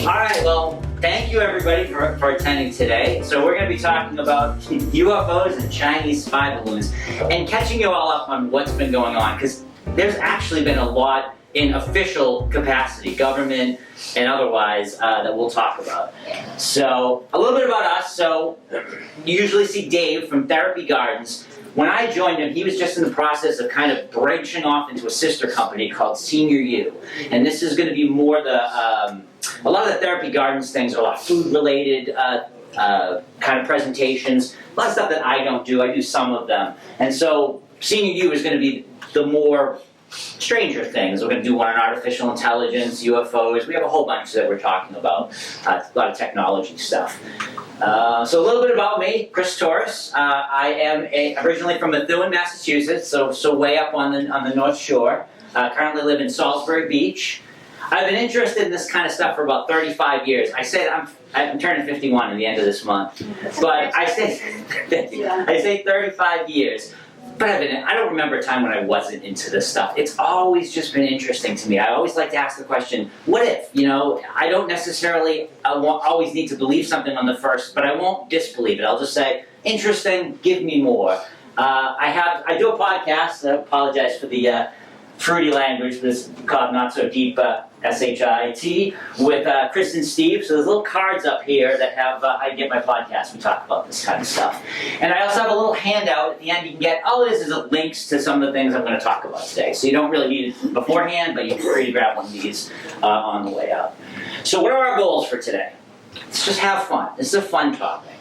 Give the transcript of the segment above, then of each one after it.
All right, well, thank you everybody for attending today. So we're going to be talking about UFOs and Chinese spy balloons and catching you all up on what's been going on, because there's actually been a lot in official capacity, government and otherwise, that we'll talk about. So a little bit about us. So you usually see Dave from Therapy Gardens. When I joined him, he was just in the process of kind of branching off into a sister company called SeniorU. And this is going to be more a lot of the Therapy Gardens things are a lot of food-related kind of presentations, a lot of stuff that I don't do. I do some of them. And so SeniorU is going to be the more stranger things. We're going to do one on artificial intelligence, UFOs. We have a whole bunch that we're talking about, a lot of technology stuff. So a little bit about me, Chris Torres. I am originally from Methuen, Massachusetts, so way up on the North Shore. Currently live in Salisbury Beach. I've been interested in this kind of stuff for about 35 years. I said I'm turning 51 at the end of this month, but I say 35 years. But I don't remember a time when I wasn't into this stuff. It's always just been interesting to me. I always like to ask the question, what if? You know, I don't necessarily always need to believe something on the first, but I won't disbelieve it. I'll just say, interesting, give me more. I do a podcast. I apologize for the fruity language, but it's called Not So Deep, SHIT, with Chris and Steve. So there's little cards up here that have how you get my podcast. We talk about this kind of stuff. And I also have a little handout at the end you can get. All it is links to some of the things I'm going to talk about today. So you don't really need it beforehand, but you can free to grab one of these on the way out. So what are our goals for today? Let's just have fun. This is a fun topic.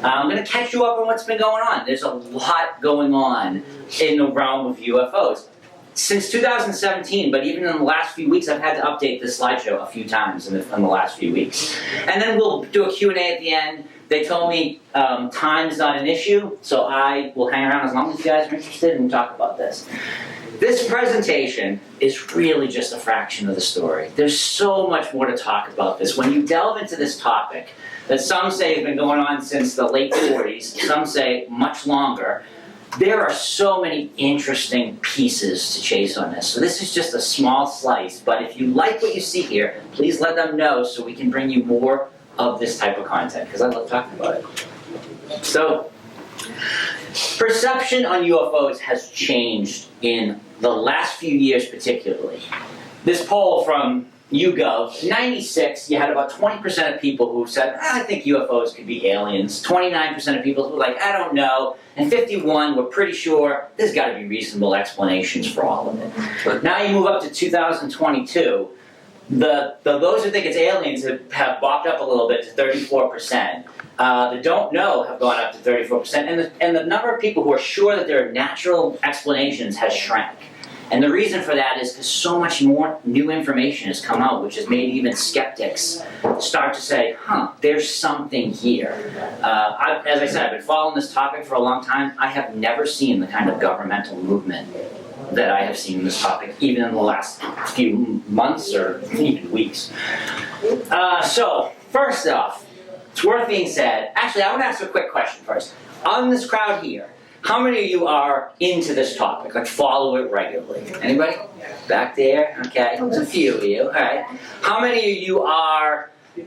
I'm going to catch you up on what's been going on. There's a lot going on in the realm of UFOs. Since 2017, but even in the last few weeks, I've had to update this slideshow a few times in the last few weeks. And then we'll do a Q&A at the end. They told me time is not an issue, so I will hang around as long as you guys are interested and talk about this. This presentation is really just a fraction of the story. There's so much more to talk about this. When you delve into this topic, that some say has been going on since the late 40s, some say much longer, there are so many interesting pieces to chase on this. So this is just a small slice, but if you like what you see here, please let them know so we can bring you more of this type of content, because I love talking about it. So, perception on UFOs has changed in the last few years particularly. This poll from YouGov, 96, you had about 20% of people who said, I think UFOs could be aliens. 29% of people who were like, I don't know. And 51 were pretty sure there's got to be reasonable explanations for all of it. But now you move up to 2022, those who think it's aliens have bopped up a little bit to 34%. The don't know have gone up to 34%. And the number of people who are sure that there are natural explanations has shrank. And the reason for that is because so much more new information has come out, which has made even skeptics start to say, there's something here. As I said, I've been following this topic for a long time. I have never seen the kind of governmental movement that I have seen in this topic, even in the last few months or even weeks. So, first off, it's worth being said. Actually, I want to ask a quick question first. On this crowd here, how many of you are into this topic, like follow it regularly? Anybody? Back there? Okay, there's a few of you, all right. How many of you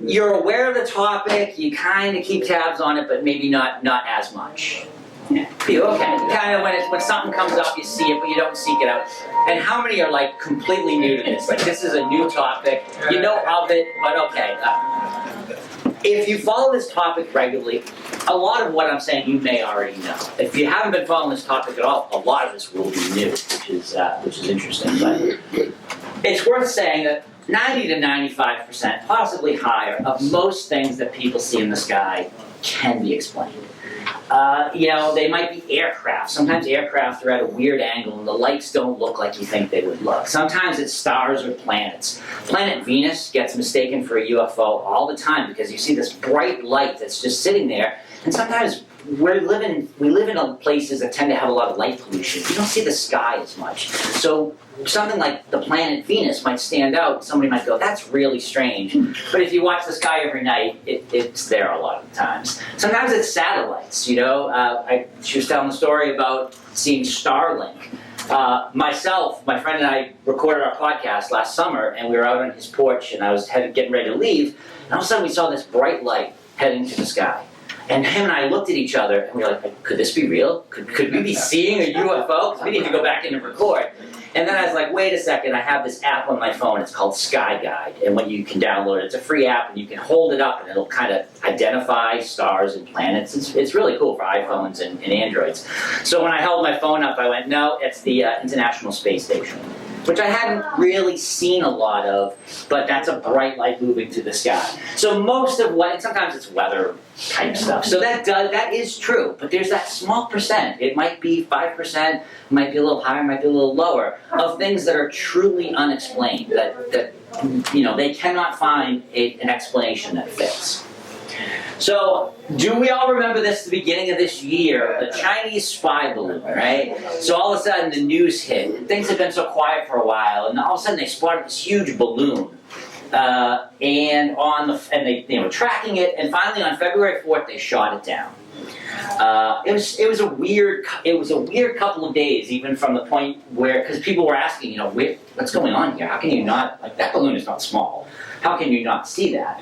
you're aware of the topic, you kind of keep tabs on it, but maybe not as much? Yeah, few, okay. Kind of when something comes up, you see it, but you don't seek it out. And how many are like completely new to this? Like this is a new topic, you know of it, but okay. If you follow this topic regularly, a lot of what I'm saying you may already know. If you haven't been following this topic at all, a lot of this will be new, which is interesting. But it's worth saying that 90 to 95%, possibly higher, of most things that people see in the sky can be explained. They might be aircraft. Sometimes aircraft are at a weird angle and the lights don't look like you think they would look. Sometimes it's stars or planets. Planet Venus gets mistaken for a UFO all the time because you see this bright light that's just sitting there, and sometimes we live in places that tend to have a lot of light pollution. You don't see the sky as much. So something like the planet Venus might stand out. Somebody might go, that's really strange. But if you watch the sky every night, it's there a lot of the times. Sometimes it's satellites, She was telling the story about seeing Starlink. Myself, my friend and I recorded our podcast last summer, and we were out on his porch, and I was getting ready to leave, and all of a sudden we saw this bright light heading to the sky. And him and I looked at each other, and we were like, could this be real? Could we be seeing a UFO? Because we need to go back in and record. And then I was like, wait a second, I have this app on my phone, it's called Sky Guide. And when you can download it, it's a free app, and you can hold it up, and it'll kind of identify stars and planets. It's really cool for iPhones and Androids. So when I held my phone up, I went, no, it's the International Space Station, which I hadn't really seen a lot of, but that's a bright light moving through the sky. So most of what, and sometimes it's weather type stuff. So that is true, but there's that small percent. It might be 5%, it might be a little higher, it might be a little lower, of things that are truly unexplained, that they cannot find an explanation that fits. So, do we all remember this at the beginning of this year, the Chinese spy balloon, right? So all of a sudden the news hit, and things had been so quiet for a while, and all of a sudden they spotted this huge balloon, and they were tracking it, and finally on February 4th they shot it down. It was a weird couple of days, even from the point where, because people were asking, what's going on here? How can you not, that balloon is not small. How can you not see that?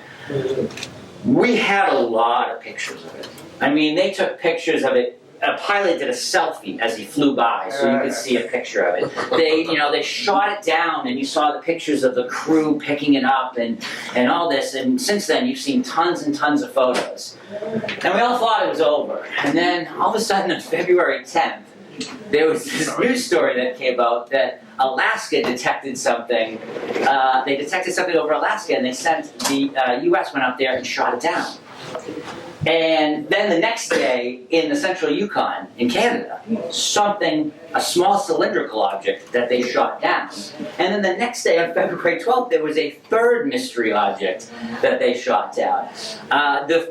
We had a lot of pictures of it. I mean, they took pictures of it. A pilot did a selfie as he flew by, so you could see a picture of it. They shot it down, and you saw the pictures of the crew picking it up and all this. And since then, you've seen tons and tons of photos. And we all thought it was over. And then all of a sudden, on February 10th, there was this news story that came out that Alaska detected something. They detected something over Alaska, and they sent the U.S. went out there and shot it down. And then the next day, in the central Yukon, in Canada, a small cylindrical object that they shot down. And then the next day, on February 12th, there was a third mystery object that they shot down.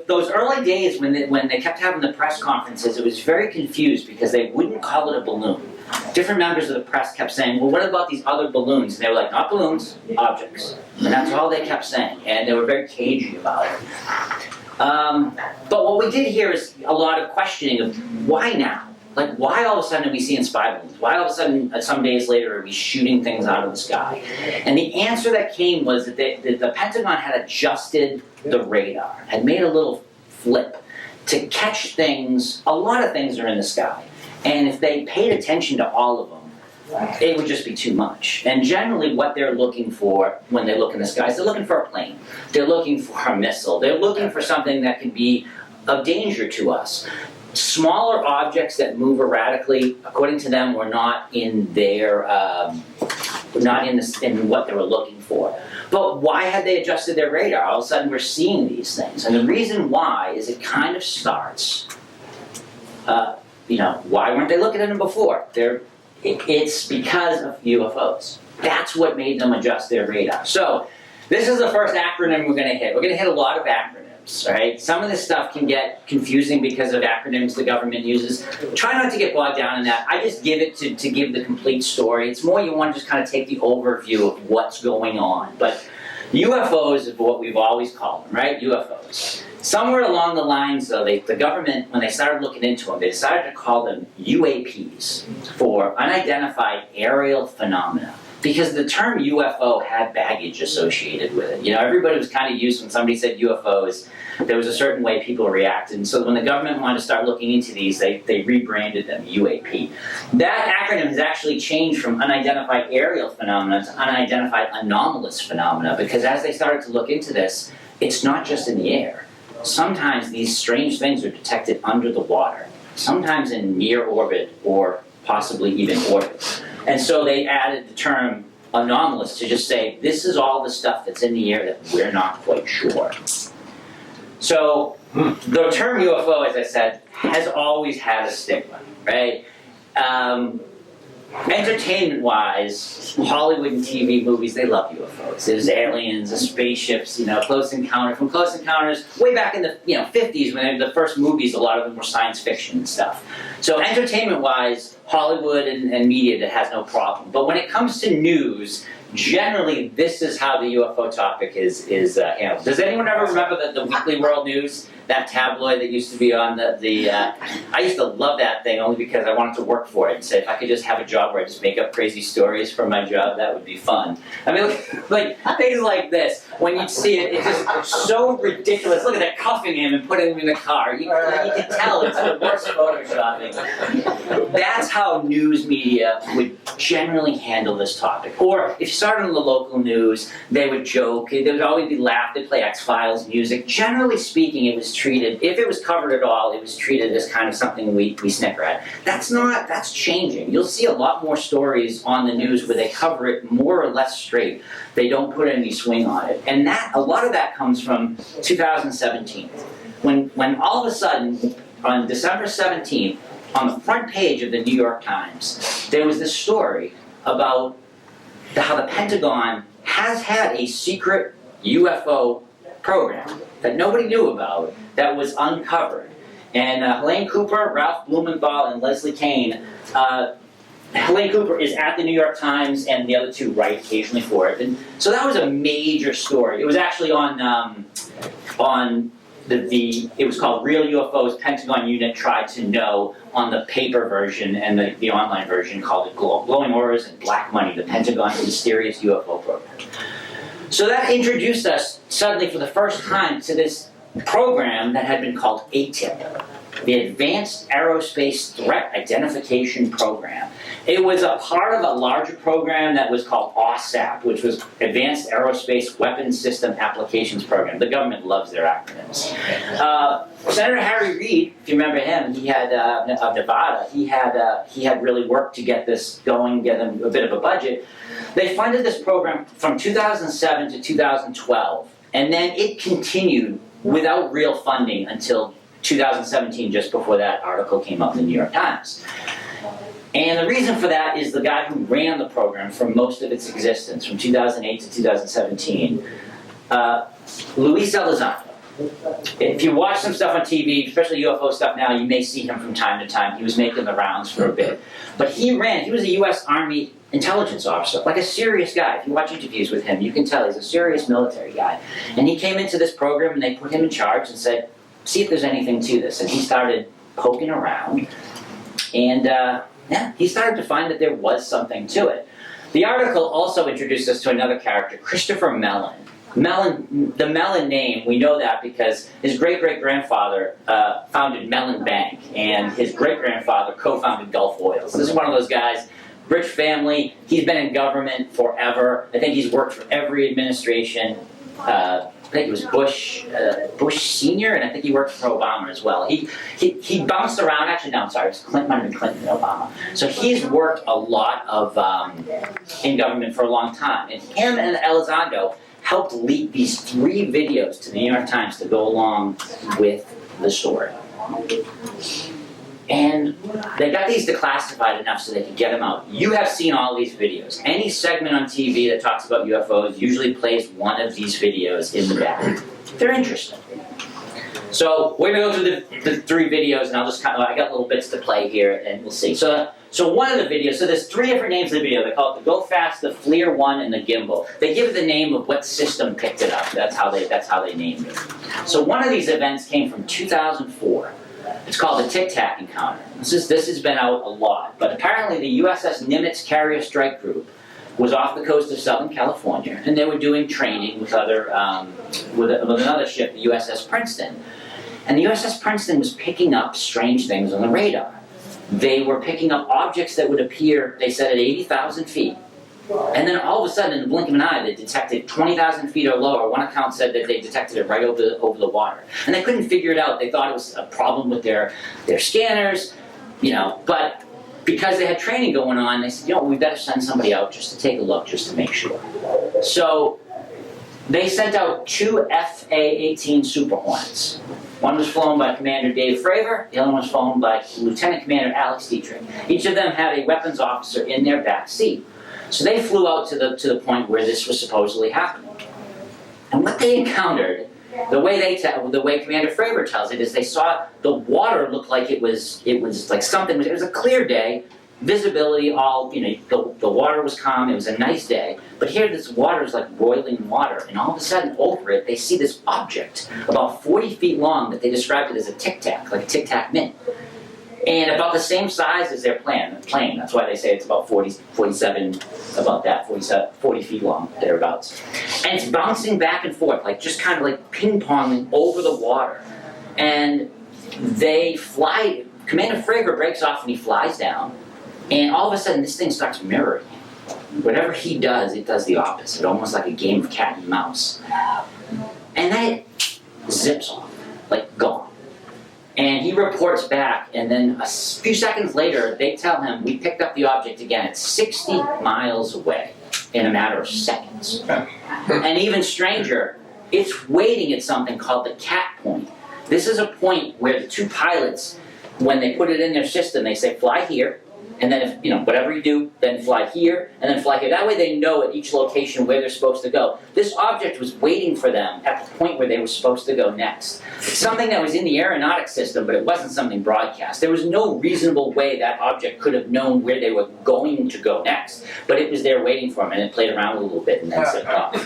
Those early days when they kept having the press conferences, it was very confused because they wouldn't call it a balloon. Different members of the press kept saying, well, what about these other balloons? And they were like, not balloons, objects. And that's all they kept saying. And they were very cagey about it. But what we did hear is a lot of questioning of why now? Like, why all of a sudden are we seeing spy balloons? Why all of a sudden, some days later, are we shooting things out of the sky? And the answer that came was that the Pentagon had adjusted the radar, had made a little flip to catch things. A lot of things are in the sky. And if they paid attention to all of them, it would just be too much. And generally what they're looking for when they look in the skies, they're looking for a plane. They're looking for a missile. They're looking for something that could be of danger to us. Smaller objects that move erratically, according to them, were not in their, in what they were looking for. But why had they adjusted their radar? All of a sudden we're seeing these things. And the reason why is it kind of starts, why weren't they looking at them before? It's because of UFOs. That's what made them adjust their radar. So, this is the first acronym we're going to hit. We're going to hit a lot of acronyms, right? Some of this stuff can get confusing because of acronyms the government uses. Try not to get bogged down in that. I just give it to give the complete story. It's more you want to just kind of take the overview of what's going on. But UFOs is what we've always called them, right? UFOs. Somewhere along the lines, though, the government, when they started looking into them, they decided to call them UAPs, for unidentified aerial phenomena. Because the term UFO had baggage associated with it. Everybody was kind of used when somebody said UFOs, there was a certain way people reacted. And so when the government wanted to start looking into these, they rebranded them UAP. That acronym has actually changed from unidentified aerial phenomena to unidentified anomalous phenomena, because as they started to look into this, it's not just in the air. Sometimes these strange things are detected under the water, sometimes in near orbit or possibly even orbit. And so they added the term anomalous to just say, this is all the stuff that's in the air that we're not quite sure. So the term UFO, as I said, has always had a stigma, right? Entertainment-wise, Hollywood and TV movies, they love UFOs. There's aliens, there's spaceships, Close Encounters. From Close Encounters, way back in the 50s, when the first movies, a lot of them were science fiction and stuff. So entertainment-wise, Hollywood and media, that has no problem. But when it comes to news, generally, this is how the UFO topic is handled. Does anyone ever remember the Weekly World News? that tabloid that used to be on I used to love that thing only because I wanted to work for it and say if I could just have a job where I just make up crazy stories for my job, that would be fun. I mean, like things like this, when you see it, it's just so ridiculous. Look at that, cuffing him and putting him in the car. You can tell it's the worst photoshopping. That's how news media would generally handle this topic. Or if you started on the local news, they would joke, there would always be laugh, they'd play X-Files music. Generally speaking, it was treated, if it was covered at all, it was treated as kind of something we snicker at. That's changing. You'll see a lot more stories on the news where they cover it more or less straight. They don't put any swing on it. And a lot of that comes from 2017. When all of a sudden, on December 17th, on the front page of the New York Times, there was this story about how the Pentagon has had a secret UFO program that nobody knew about that was uncovered. And Helene Cooper, Ralph Blumenthal, and Leslie Kean, Helene Cooper is at the New York Times, and the other two write occasionally for it. And so that was a major story. It was actually on it was called Real UFOs, Pentagon Unit Tried to Know, on the paper version, and the online version called it Glowing Auras and Black Money, the Pentagon's Mysterious UFO Program. So that introduced us suddenly for the first time to this program that had been called ATIP, the Advanced Aerospace Threat Identification Program. It was a part of a larger program that was called OSAP, which was Advanced Aerospace Weapons System Applications Program. The government loves their acronyms. Senator Harry Reid, if you remember him, he had of Nevada. He had really worked to get this going, get them a bit of a budget. They funded this program from 2007 to 2012, and then it continued without real funding until 2017, just before that article came up in the New York Times. And the reason for that is the guy who ran the program for most of its existence, from 2008 to 2017, Luis Elizondo. If you watch some stuff on TV, especially UFO stuff now, you may see him from time to time. He was making the rounds for a bit. But he was a U.S. Army intelligence officer, like a serious guy. If you watch interviews with him, you can tell he's a serious military guy. And he came into this program, and they put him in charge and said, see if there's anything to this. And he started poking around, and he started to find that there was something to it. The article also introduced us to another character, Christopher Mellon. The Mellon name, we know that because his great-great-grandfather founded Mellon Bank, and his great-grandfather co-founded Gulf Oil. So this is one of those guys, rich family. He's been in government forever. I think he's worked for every administration. I think it was Bush Senior, and I think he worked for Obama as well. He bounced around. Actually, no, I'm sorry. It might have been Clinton and Obama. So he's worked a lot of in government for a long time. And him and Elizondo helped leak these 3 videos to the New York Times to go along with the story. And they got these declassified enough so they could get them out. You have seen all these videos. Any segment on TV that talks about UFOs usually plays one of these videos in the back. They're interesting. So we're going to go through the 3 videos, and I got little bits to play here, and we'll see. So one of the videos, so there's 3 different names of the video. They call it the Go Fast, the FLIR 1, and the Gimbal. They give it the name of what system picked it up. That's how they named it. So one of these events came from 2004. It's called the Tic Tac encounter. This has been out a lot, but apparently the USS Nimitz Carrier Strike Group was off the coast of Southern California, and they were doing training with with another ship, the USS Princeton. And the USS Princeton was picking up strange things on the radar. They were picking up objects that would appear, they said, at 80,000 feet. And then all of a sudden, in the blink of an eye, they detected 20,000 feet or lower. One account said that they detected it right over the water. And they couldn't figure it out. They thought it was a problem with their scanners, but because they had training going on, they said, we better send somebody out just to take a look, just to make sure. So they sent out 2 FA-18 Super Hornets. One was flown by Commander Dave Fravor, the other one was flown by Lieutenant Commander Alex Dietrich. Each of them had a weapons officer in their back seat. So they flew out to the point where this was supposedly happening. And what they encountered, the way Commander Fravor tells it, is they saw the water look like it was like something. It was a clear day. visibility, the water was calm, it was a nice day, but here this water is like boiling water, and all of a sudden over it, they see this object about 40 feet long that they described it as a tic-tac, like a tic-tac mint. And about the same size as their plane. That's why they say it's about 40 feet long, thereabouts. And it's bouncing back and forth, like just kind of like ping-ponging over the water. And they fly, Commander Frager breaks off and he flies down, and all of a sudden this thing starts mirroring him. Whatever he does, it does the opposite, almost like a game of cat and mouse. And then it zips off, like gone. And he reports back, and then a few seconds later, they tell him, we picked up the object again. It's 60 miles away in a matter of seconds. And even stranger, it's waiting at something called the cat point. This is a point where the two pilots, when they put it in their system, they say, fly here, and then if, whatever you do, then fly here, and then fly here. That way they know at each location where they're supposed to go. This object was waiting for them at the point where they were supposed to go next. Something that was in the aeronautic system, but it wasn't something broadcast. There was no reasonable way that object could have known where they were going to go next, but it was there waiting for them, and it played around a little bit and then zipped off.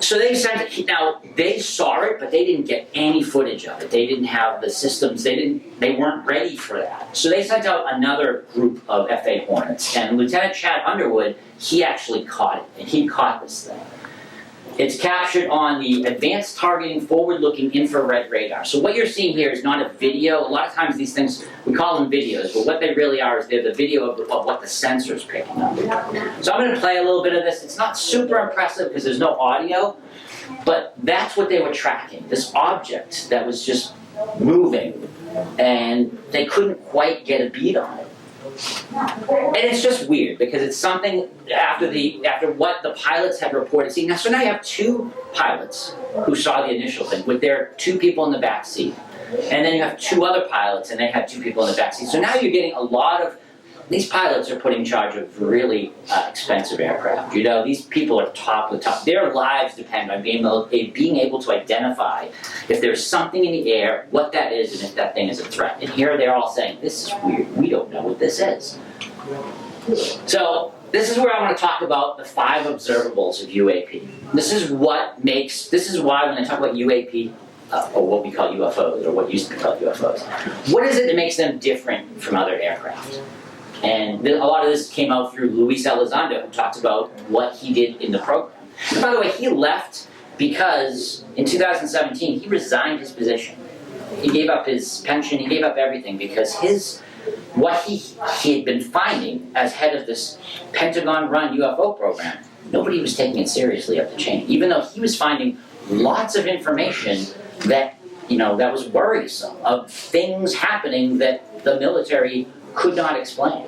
So they sent it, now they saw it, but they didn't get any footage of it. They didn't have the systems, they weren't ready for that. So they sent out another group of FA Hornets, and Lieutenant Chad Underwood, he actually caught it, and he caught this thing. It's captured on the Advanced Targeting Forward-Looking Infrared Radar. So what you're seeing here is not a video. A lot of times these things, we call them videos, but what they really are is they're the video of what the sensor's picking up. So I'm going to play a little bit of this. It's not super impressive because there's no audio, but that's what they were tracking, this object that was just moving, and they couldn't quite get a beat on it. And it's just weird because it's something after what the pilots had reported. See, so now you have two pilots who saw the initial thing with their two people in the back seat, and then you have two other pilots and they had two people in the back seat. So now you're getting a lot of these pilots are put in charge of really expensive aircraft. These people are top of the top. Their lives depend on being able to identify if there's something in the air, what that is, and if that thing is a threat. And here they're all saying, this is weird. We don't know what this is. So this is where I want to talk about the 5 observables of UAP. This is why when I talk about UAP, or what we call UFOs, or what used to be called UFOs, what is it that makes them different from other aircraft? And a lot of this came out through Luis Elizondo, who talks about what he did in the program. And by the way, he left because in 2017, he resigned his position. He gave up his pension, he gave up everything because what he had been finding as head of this Pentagon-run UFO program, nobody was taking it seriously up the chain, even though he was finding lots of information that, that was worrisome, of things happening that the military could not explain.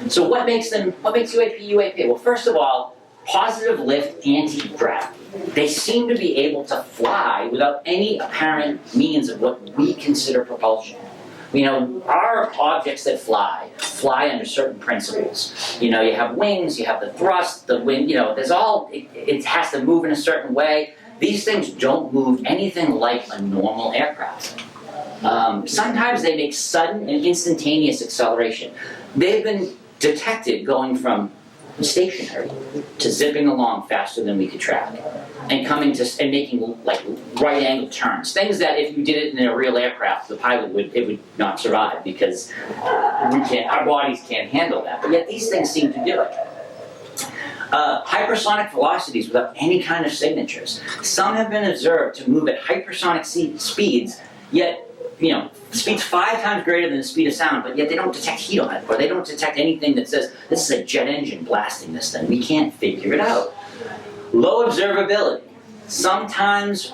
So what makes UAP UAP? Well, first of all, positive lift anti-gravity. They seem to be able to fly without any apparent means of what we consider propulsion. Our objects that fly under certain principles. You have wings, you have the thrust, the wind, it has to move in a certain way. These things don't move anything like a normal aircraft. Sometimes they make sudden and instantaneous acceleration. They've been detected going from stationary to zipping along faster than we could track, and making like right-angle turns. Things that if you did it in a real aircraft, the pilot would not survive because our bodies can't handle that. But yet these things seem to do it. Hypersonic velocities without any kind of signatures. Some have been observed to move at hypersonic speeds, yet speed's 5 times greater than the speed of sound, but yet they don't detect heat on it, or they don't detect anything that says, this is a jet engine blasting this thing. We can't figure it out. Low observability. Sometimes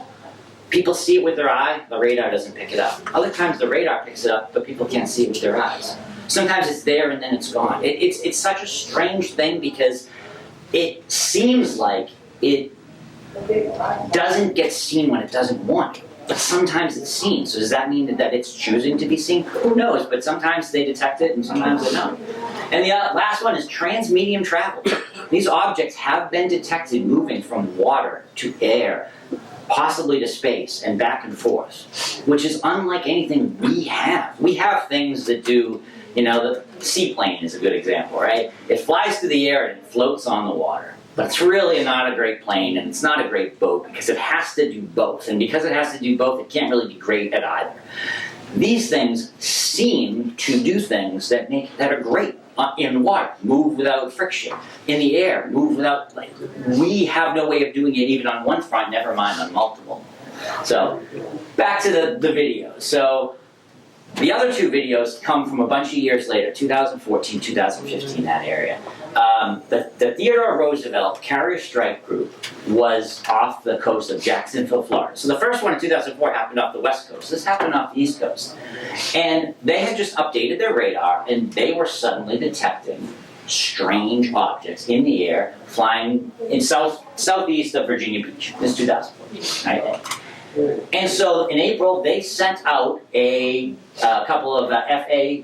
people see it with their eye, the radar doesn't pick it up. Other times the radar picks it up, but people can't see it with their eyes. Sometimes it's there and then it's gone. It's such a strange thing because it seems like it doesn't get seen when it doesn't want to. But sometimes it's seen. So does that mean that it's choosing to be seen? Who knows? But sometimes they detect it and sometimes they don't. And the last one is transmedium travel. These objects have been detected moving from water to air possibly to space and back and forth, which is unlike anything we have. We have things that do, you know, the seaplane is a good example, right? It flies through the air and it floats on the water. But it's really not a great plane and it's not a great boat because it has to do both. And because it has to do both, it can't really be great at either. These things seem to do things that are great in water, move without friction. In the air, move without, like, we have no way of doing it even on one front, never mind on multiple. So, back to the videos. So, the other two videos come from a bunch of years later, 2014, 2015, that area. The Theodore Roosevelt Carrier Strike Group was off the coast of Jacksonville, Florida. So the first one in 2004 happened off the west coast. This happened off the east coast. And they had just updated their radar, and they were suddenly detecting strange objects in the air flying in southeast of Virginia Beach. This is 2014, right? And so in April, they sent out a couple of FA-18EF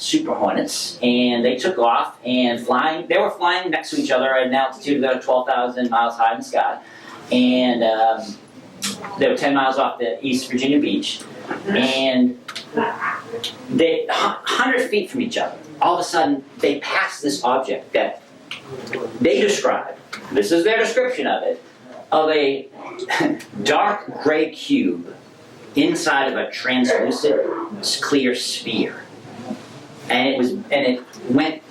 Super Hornets, and they took off and they were flying next to each other at an altitude of about 12,000 miles high in the sky. And they were 10 miles off the East Virginia Beach. And they, 100 feet from each other, all of a sudden, they passed this object that they described, this is their description of it, of a dark gray cube inside of a translucent clear sphere, and it went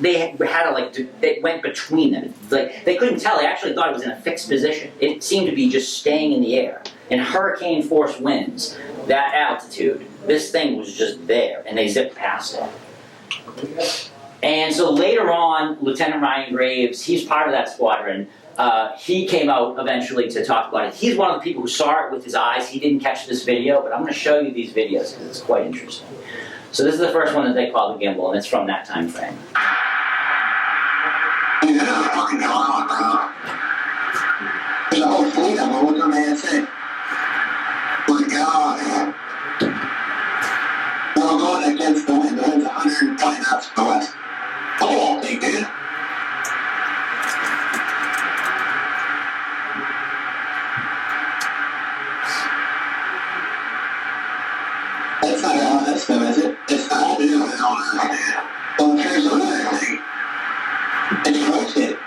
between them. Like, they couldn't tell. They actually thought it was in a fixed position. It seemed to be just staying in the air. In hurricane force winds, that altitude, this thing was just there, and they zipped past it. And so later on, Lieutenant Ryan Graves, he's part of that squadron. He came out eventually to talk about it. He's one of the people who saw it with his eyes. He didn't catch this video, but I'm going to show you these videos because it's quite interesting. So this is the first one that they call the gimbal, and it's from that time frame. Dude, this is fucking drama, bro. There's a whole fleet of them. What did man say? My God. We're going against the wind. The wind's 120 knots to the west. Oh, big dude. That's not honest, though, is it? It's not. It is honest, man. Well, here's another thing. It's rotated.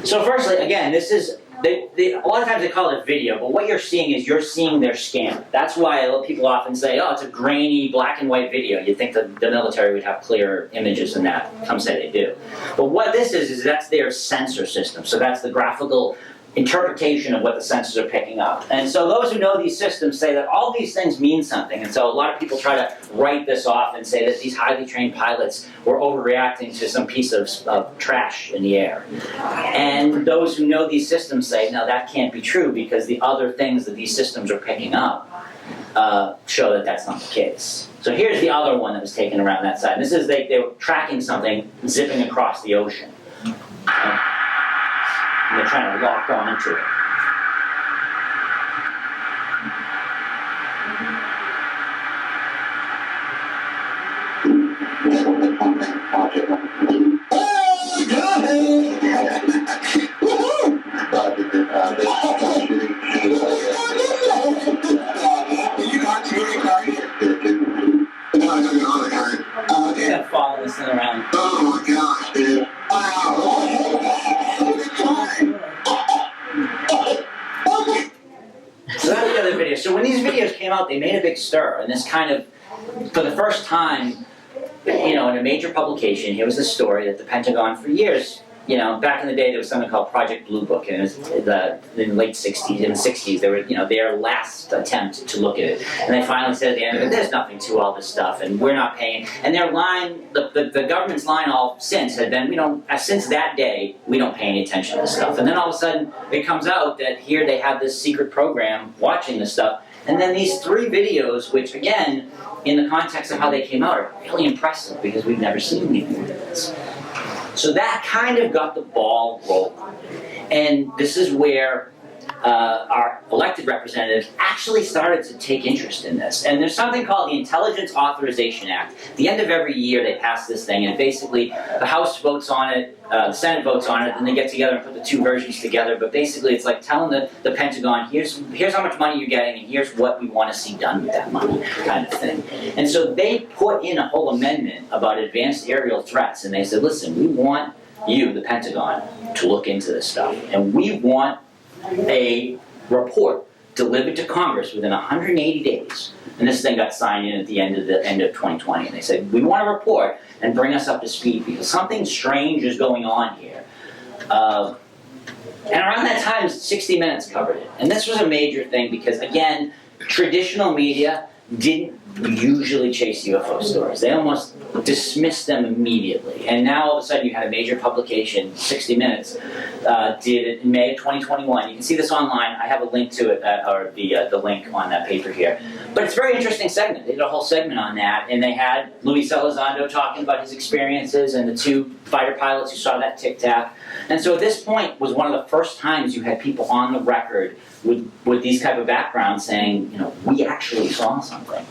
So firstly, again, this is, a lot of times they call it video, but what you're seeing is you're seeing their scanner. That's why people often say, oh, it's a grainy black and white video. You'd think the military would have clearer images than that. Some say they do. But what this is that's their sensor system. So that's the graphical interpretation of what the sensors are picking up. And so those who know these systems say that all these things mean something. And so a lot of people try to write this off and say that these highly trained pilots were overreacting to some piece of trash in the air. And those who know these systems say, no, that can't be true because the other things that these systems are picking up show that that's not the case. So here's the other one that was taken around that side. This is they were tracking something zipping across the ocean. And they're trying to lock onto it. Kept following this thing around. Oh my gosh, dude. So that's the other video. So when these videos came out, they made a big stir, and this kind of, for the first time, in a major publication, here was the story that the Pentagon, for years, back in the day, there was something called Project Blue Book, and it was in the late 60s, in the 60s, they were, their last attempt to look at it. And they finally said at the end of it, there's nothing to all this stuff, and we're not paying. And their line, the government's line all since had been, since that day, we don't pay any attention to this stuff. And then all of a sudden, it comes out that here they have this secret program watching this stuff. And then these 3 videos, which again, in the context of how they came out, are really impressive because we've never seen anything like this. So that kind of got the ball rolling. And this is where our elected representatives actually started to take interest in this. And there's something called the Intelligence Authorization Act. At the end of every year, they pass this thing, and basically the House votes on it, the Senate votes on it, and they get together and put the two versions together. But basically, it's like telling the Pentagon, here's how much money you're getting, and here's what we want to see done with that money, kind of thing. And so they put in a whole amendment about advanced aerial threats, and they said, listen, we want you, the Pentagon, to look into this stuff, and we want a report delivered to Congress within 180 days. And this thing got signed in at the end of 2020. And they said, we want a report and bring us up to speed because something strange is going on here. And around that time, 60 Minutes covered it. And this was a major thing because, again, traditional media didn't usually chase UFO stories. They almost dismissed them immediately. And now all of a sudden you had a major publication, 60 Minutes, did it in May of 2021. You can see this online. I have a link to it, or the link on that paper here. But it's a very interesting segment. They did a whole segment on that, and they had Luis Elizondo talking about his experiences and the two fighter pilots who saw that Tic Tac. And so at this point was one of the first times you had people on the record with these type of backgrounds saying, you know, we actually saw something.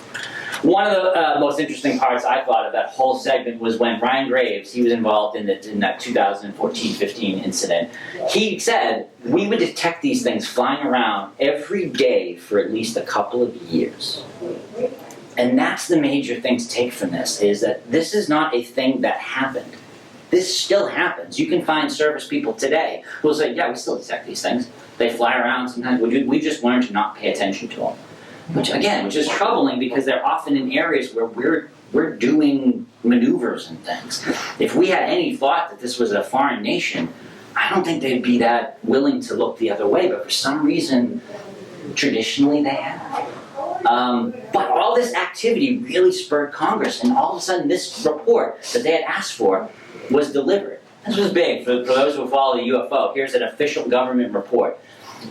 One of the most interesting parts I thought of that whole segment was when Ryan Graves, he was involved in that 2014-15 incident. He said, we would detect these things flying around every day for at least a couple of years. And that's the major thing to take from this, is that this is not a thing that happened. This still happens. You can find service people today who will say, yeah, we still detect these things. They fly around sometimes. We just learned to not pay attention to them. Which is troubling because they're often in areas where we're doing maneuvers and things. If we had any thought that this was a foreign nation, I don't think they'd be that willing to look the other way. But for some reason, traditionally they have. But all this activity really spurred Congress, and all of a sudden this report that they had asked for was delivered. This was big for those who follow the UFO. Here's an official government report,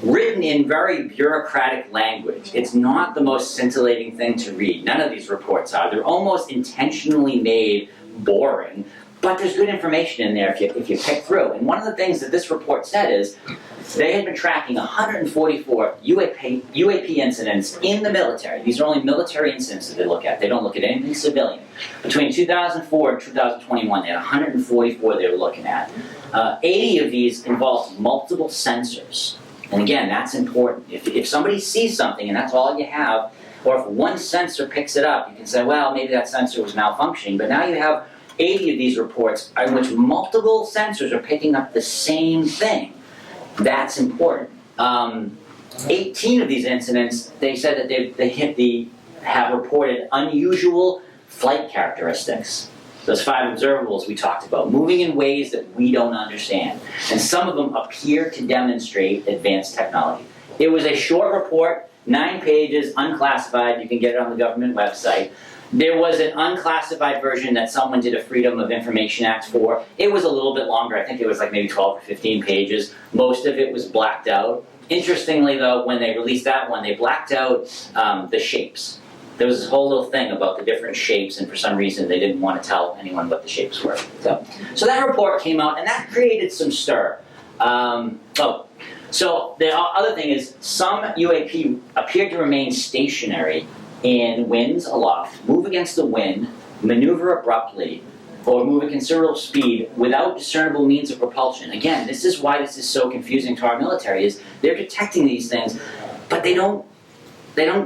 written in very bureaucratic language. It's not the most scintillating thing to read. None of these reports are. They're almost intentionally made boring, but there's good information in there if you pick through. And one of the things that this report said is they had been tracking 144 UAP incidents in the military. These are only military incidents that they look at. They don't look at anything civilian. Between 2004 and 2021, they had 144 they were looking at. 80 of these involved multiple sensors. And again, that's important. If somebody sees something and that's all you have, or if one sensor picks it up, you can say, well, maybe that sensor was malfunctioning. But now you have 80 of these reports in which multiple sensors are picking up the same thing. That's important. 18 of these incidents, they said that have reported unusual flight characteristics. Those 5 observables we talked about, moving in ways that we don't understand. And some of them appear to demonstrate advanced technology. It was a short report, 9 pages, unclassified. You can get it on the government website. There was an unclassified version that someone did a Freedom of Information Act for. It was a little bit longer. I think it was like maybe 12 or 15 pages. Most of it was blacked out. Interestingly, though, when they released that one, they blacked out the shapes. There was this whole little thing about the different shapes, and for some reason they didn't want to tell anyone what the shapes were. So that report came out, and that created some stir. So the other thing is, some UAP appeared to remain stationary in winds aloft, move against the wind, maneuver abruptly, or move at considerable speed without discernible means of propulsion. Again, this is why this is so confusing to our military, is they're detecting these things, but they don't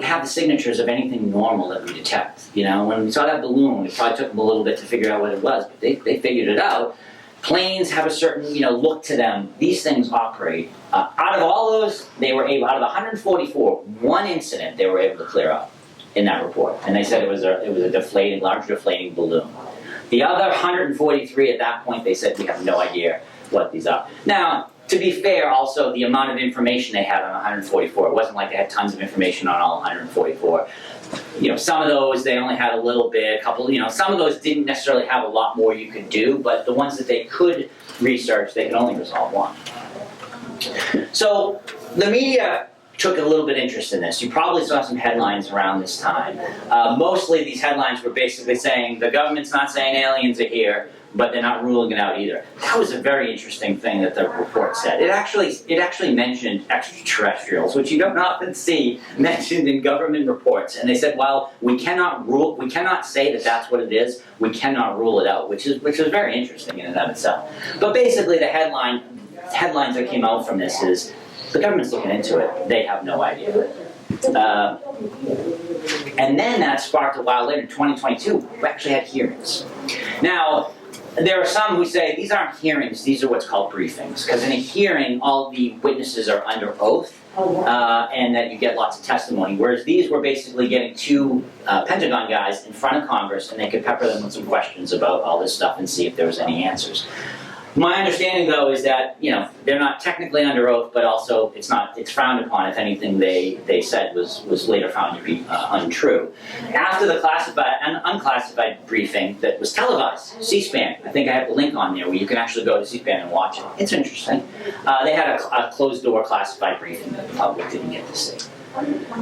have the signatures of anything normal that we detect. You know, when we saw that balloon, it probably took them a little bit to figure out what it was, but they figured it out. Planes have a certain, look to them. These things operate. Out of all those, they were able, out of the 144, one incident they were able to clear up in that report. And they said it was a large deflating balloon. The other 143 at that point, they said, we have no idea what these are. Now, to be fair, also, the amount of information they had on 144, it wasn't like they had tons of information on all 144. Some of those, they only had a little bit, a couple, some of those didn't necessarily have a lot more you could do, but the ones that they could research, they could only resolve one. So, the media took a little bit of interest in this. You probably saw some headlines around this time. Mostly these headlines were basically saying, the government's not saying aliens are here, but they're not ruling it out either. That was a very interesting thing that the report said. It actually mentioned extraterrestrials, which you don't often see mentioned in government reports. And they said, while we cannot say that that's what it is, we cannot rule it out, which is very interesting in and of itself. But basically, the headlines that came out from this is the government's looking into it. They have no idea. And then that sparked a while later, in 2022, we actually had hearings. Now, there are some who say these aren't hearings, these are what's called briefings. Because in a hearing, all the witnesses are under oath, and that you get lots of testimony. Whereas these were basically getting two Pentagon guys in front of Congress, and they could pepper them with some questions about all this stuff and see if there was any answers. My understanding, though, is that they're not technically under oath, but also it's frowned upon if anything they said was later found to be untrue. After the classified and unclassified briefing that was televised, C-SPAN, I think I have the link on there where you can actually go to C-SPAN and watch it. It's interesting. They had a closed-door classified briefing that the public didn't get to see.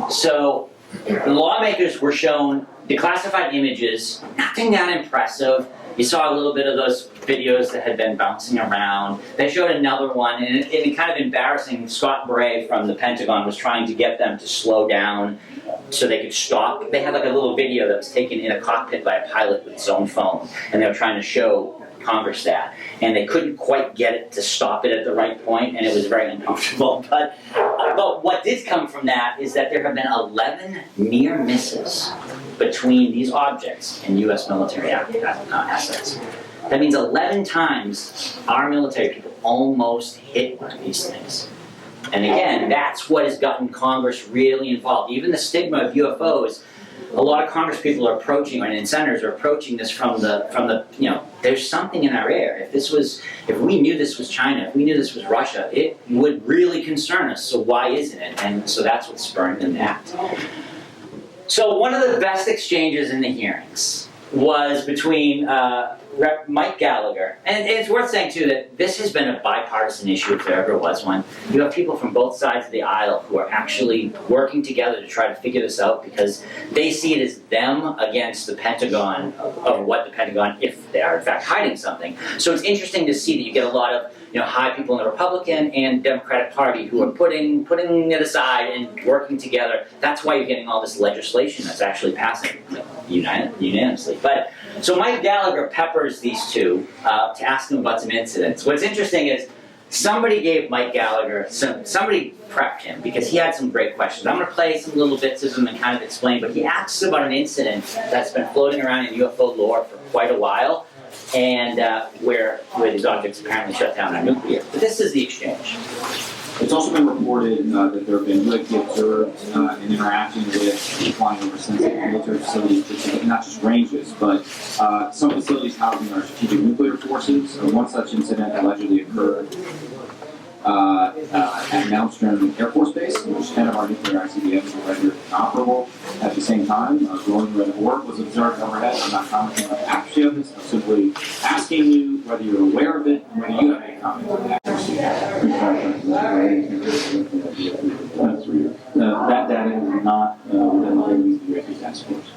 So the lawmakers were shown declassified images, nothing that impressive. You saw a little bit of those videos that had been bouncing around. They showed another one, and it kind of embarrassing. Scott Bray from the Pentagon was trying to get them to slow down so they could stop. They had like a little video that was taken in a cockpit by a pilot with his own phone, and they were trying to show Congress that. And they couldn't quite get it to stop it at the right point, and it was very uncomfortable. But what did come from that is that there have been 11 near misses between these objects and U.S. military assets. That means 11 times our military people almost hit one of these things. And again, that's what has gotten Congress really involved. Even the stigma of UFOs, a lot of Congress people are approaching, and senators are approaching this from the there's something in our air. If we knew this was China, if we knew this was Russia, it would really concern us. So why isn't it? And so that's what spurred them to act. So one of the best exchanges in the hearings was between Rep. Mike Gallagher, and it's worth saying too that this has been a bipartisan issue if there ever was one. You have people from both sides of the aisle who are actually working together to try to figure this out because they see it as them against the Pentagon of what the Pentagon, if they are in fact hiding something. So it's interesting to see that you get a lot of high people in the Republican and Democratic Party who are putting it aside and working together. That's why you're getting all this legislation that's actually passing unanimously. But so Mike Gallagher peppers these two to ask them about some incidents. What's interesting is somebody gave Mike Gallagher somebody prepped him because he had some great questions. I'm going to play some little bits of them and kind of explain. But he asks about an incident that's been floating around in UFO lore for quite a while, and where these objects apparently shut down are nuclear. But this is the exchange. It's also been reported that there have been UFO observed in interacting with flying over sensitive military facilities, not just ranges, but some facilities housing our strategic nuclear forces. One such incident allegedly occurred at Malmstrom Air Force Base, in which 10 of our nuclear ICBMs were rendered inoperable. At the same time, a glowing red orb was observed overhead. I'm not commenting on the accuracy of this. I'm simply asking you whether you're aware of it and whether you have any comment on the accuracy. That data is not within the holdings of the UFO task force.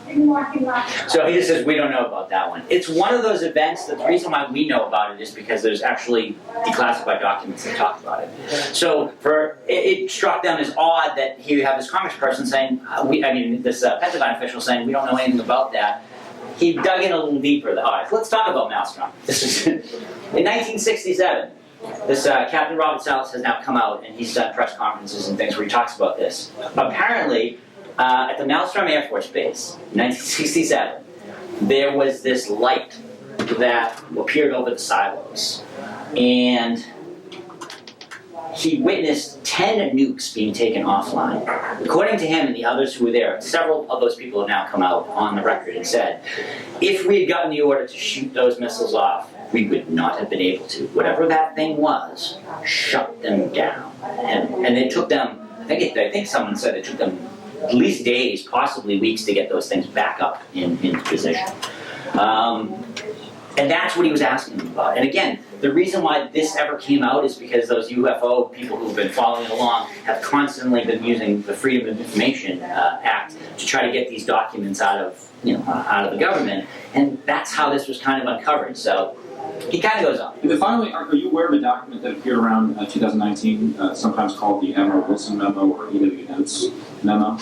So he just says we don't know about that one. It's one of those events that the reason why we know about it is because there's actually declassified documents that talk about it. So it struck them as odd that you have this congressperson saying, this Pentagon official saying we don't know anything about that. He dug in a little deeper. All right, let's talk about Maelstrom. This is in 1967. This Captain Robert Salas has now come out and he's done press conferences and things where he talks about this. Apparently, at the Maelstrom Air Force Base, 1967, there was this light that appeared over the silos. And he witnessed 10 nukes being taken offline. According to him and the others who were there, several of those people have now come out on the record and said, if we had gotten the order to shoot those missiles off, we would not have been able to. Whatever that thing was, shut them down. And it took them, I think someone said it took them at least days, possibly weeks to get those things back up in position. And that's what he was asking them about. And again, the reason why this ever came out is because those UFO people who've been following it along have constantly been using the Freedom of Information Act to try to get these documents out of the government. And that's how this was kind of uncovered. So he kind of goes on. And then finally, are you aware of a document that appeared around 2019, sometimes called the Admiral Wilson Memo or EW Notes Memo?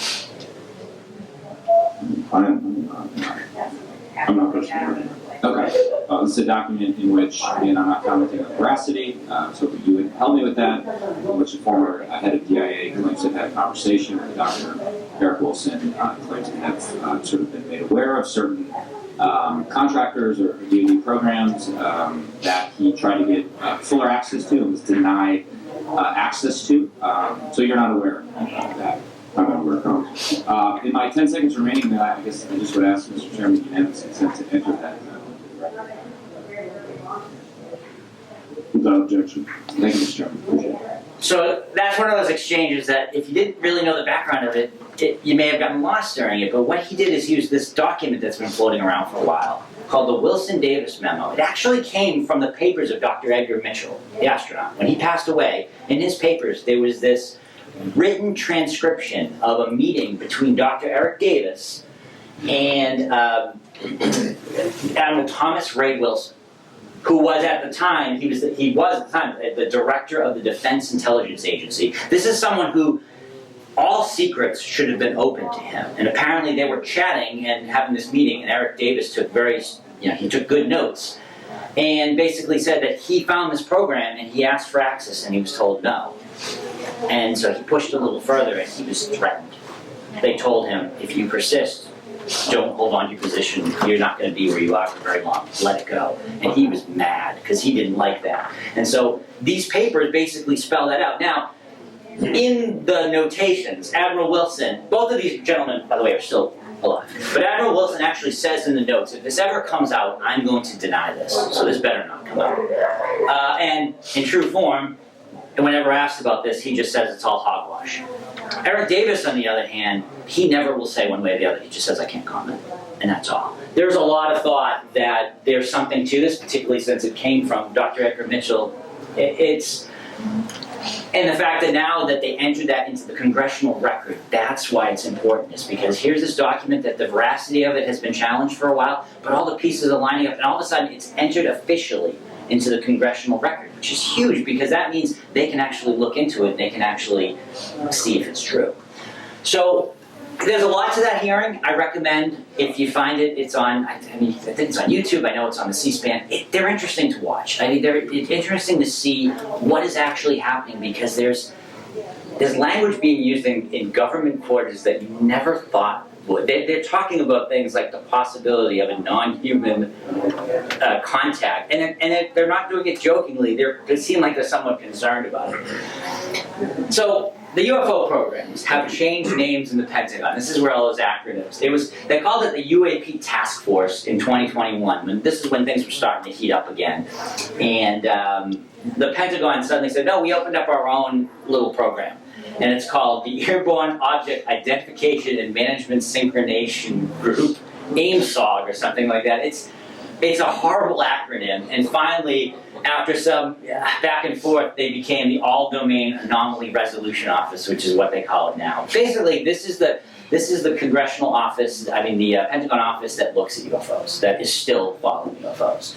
I'm not pushing. Okay. This is a document in which, again, I'm not commenting on the veracity, so if you would help me with that, in which the former head of DIA claims to have had a conversation with Dr. Eric Wilson, claims to have sort of been made aware of certain contractors or DoD programs that he tried to get fuller access to and was denied access to. So you're not aware of that. I'm not aware of. In my 10 seconds remaining, I guess I just would ask Mr. Chairman unanimous consent to enter that. Without objection. Thank you, Mr. Chairman. Appreciate it. So that's one of those exchanges that if you didn't really know the background of it, you may have gotten lost during it. But what he did is use this document that's been floating around for a while called the Wilson-Davis Memo. It actually came from the papers of Dr. Edgar Mitchell, the astronaut. When he passed away, in his papers there was this written transcription of a meeting between Dr. Eric Davis and Admiral Thomas Ray Wilson, who was at the time, he was at the time the director of the Defense Intelligence Agency. This is someone who all secrets should have been open to him. And apparently they were chatting and having this meeting, and Eric Davis took he took good notes, and basically said that he found this program and he asked for access and he was told no. And so he pushed a little further and he was threatened. They told him, if you persist, don't hold on to your position, you're not going to be where you are for very long, let it go. And he was mad because he didn't like that. And so these papers basically spell that out. Now, in the notations, Admiral Wilson, both of these gentlemen, by the way, are still alive, but Admiral Wilson actually says in the notes, if this ever comes out, I'm going to deny this, so this better not come out. And in true form, and whenever asked about this, he just says it's all hogwash. Eric Davis, on the other hand, he never will say one way or the other. He just says, I can't comment, and that's all. There's a lot of thought that there's something to this, particularly since it came from Dr. Edgar Mitchell. And the fact that now that they entered that into the congressional record, that's why it's important, is because here's this document that the veracity of it has been challenged for a while, but all the pieces are lining up, and all of a sudden it's entered officially into the congressional record, which is huge because that means they can actually look into it and they can actually see if it's true. So there's a lot to that hearing. I recommend, if you find it, it's on, I think it's on YouTube, I know it's on the C-SPAN. They're interesting to watch. I mean, it's interesting to see what is actually happening because there's language being used in government quarters that you never thought would. They're talking about things like the possibility of a non-human contact, and they're not doing it jokingly. They seem like they're somewhat concerned about it. So the UFO programs have changed names in the Pentagon. This is where all those acronyms. They called it the UAP Task Force in 2021. This is when things were starting to heat up again, and the Pentagon suddenly said, "No, we opened up our own little program." And it's called the Airborne Object Identification and Management Synchronization Group, AIMSOG or something like that. It's a horrible acronym, and finally, after some back and forth, they became the All-Domain Anomaly Resolution Office, which is what they call it now. Basically, this is the congressional office, the Pentagon office that looks at UFOs, that is still following UFOs.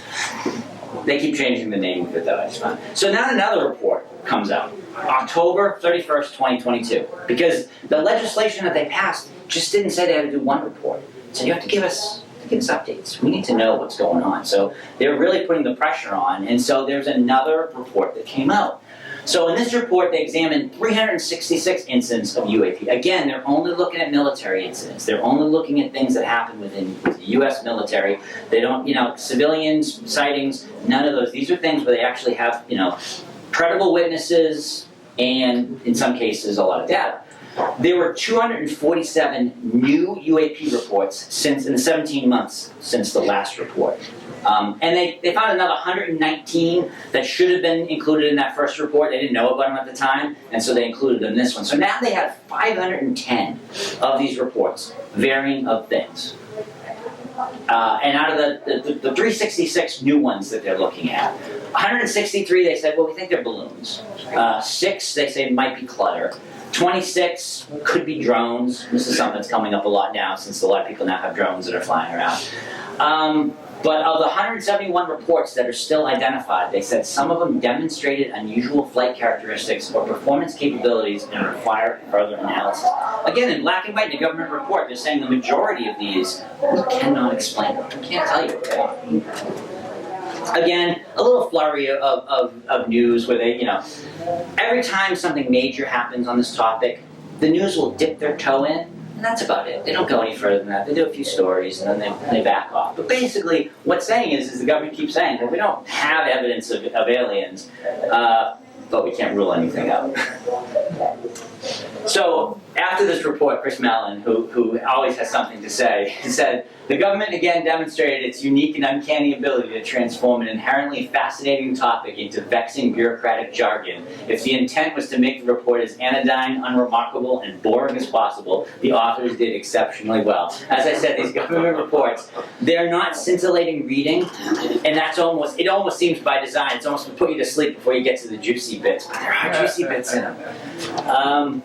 They keep changing the name of it, though, it's fun. So now another report comes out, October 31st, 2022, because the legislation that they passed just didn't say they had to do one report. So you have to give us updates. We need to know what's going on. So they're really putting the pressure on, and so there's another report that came out. So in this report, they examined 366 incidents of UAP. Again, they're only looking at military incidents. They're only looking at things that happen within the U.S. military. They don't, civilians, sightings, none of those. These are things where they actually have, credible witnesses and, in some cases, a lot of data. There were 247 new UAP reports in the 17 months since the last report. And they found another 119 that should have been included in that first report. They didn't know about them at the time, and so they included them in this one. So now they have 510 of these reports, varying of things. And out of the 366 new ones that they're looking at, 163 they said, well, we think they're balloons. 6 they say might be clutter. 26 could be drones. This is something that's coming up a lot now since a lot of people now have drones that are flying around. But of the 171 reports that are still identified, they said some of them demonstrated unusual flight characteristics or performance capabilities and require further analysis. Again, in black and white in the government report, they're saying the majority of these we cannot explain. We can't tell you what they are. Again, a little flurry of news where they, every time something major happens on this topic, the news will dip their toe in. And that's about it. They don't go any further than that. They do a few stories and then they back off. But basically, what's saying is the government keeps saying, well, we don't have evidence of aliens, but we can't rule anything out. So after this report, Chris Mellon, who always has something to say, said, the government again demonstrated its unique and uncanny ability to transform an inherently fascinating topic into vexing bureaucratic jargon. If the intent was to make the report as anodyne, unremarkable, and boring as possible, the authors did exceptionally well. As I said, these government reports, they're not scintillating reading, and it almost seems by design. It's almost to put you to sleep before you get to the juicy bits, but there are juicy bits in them.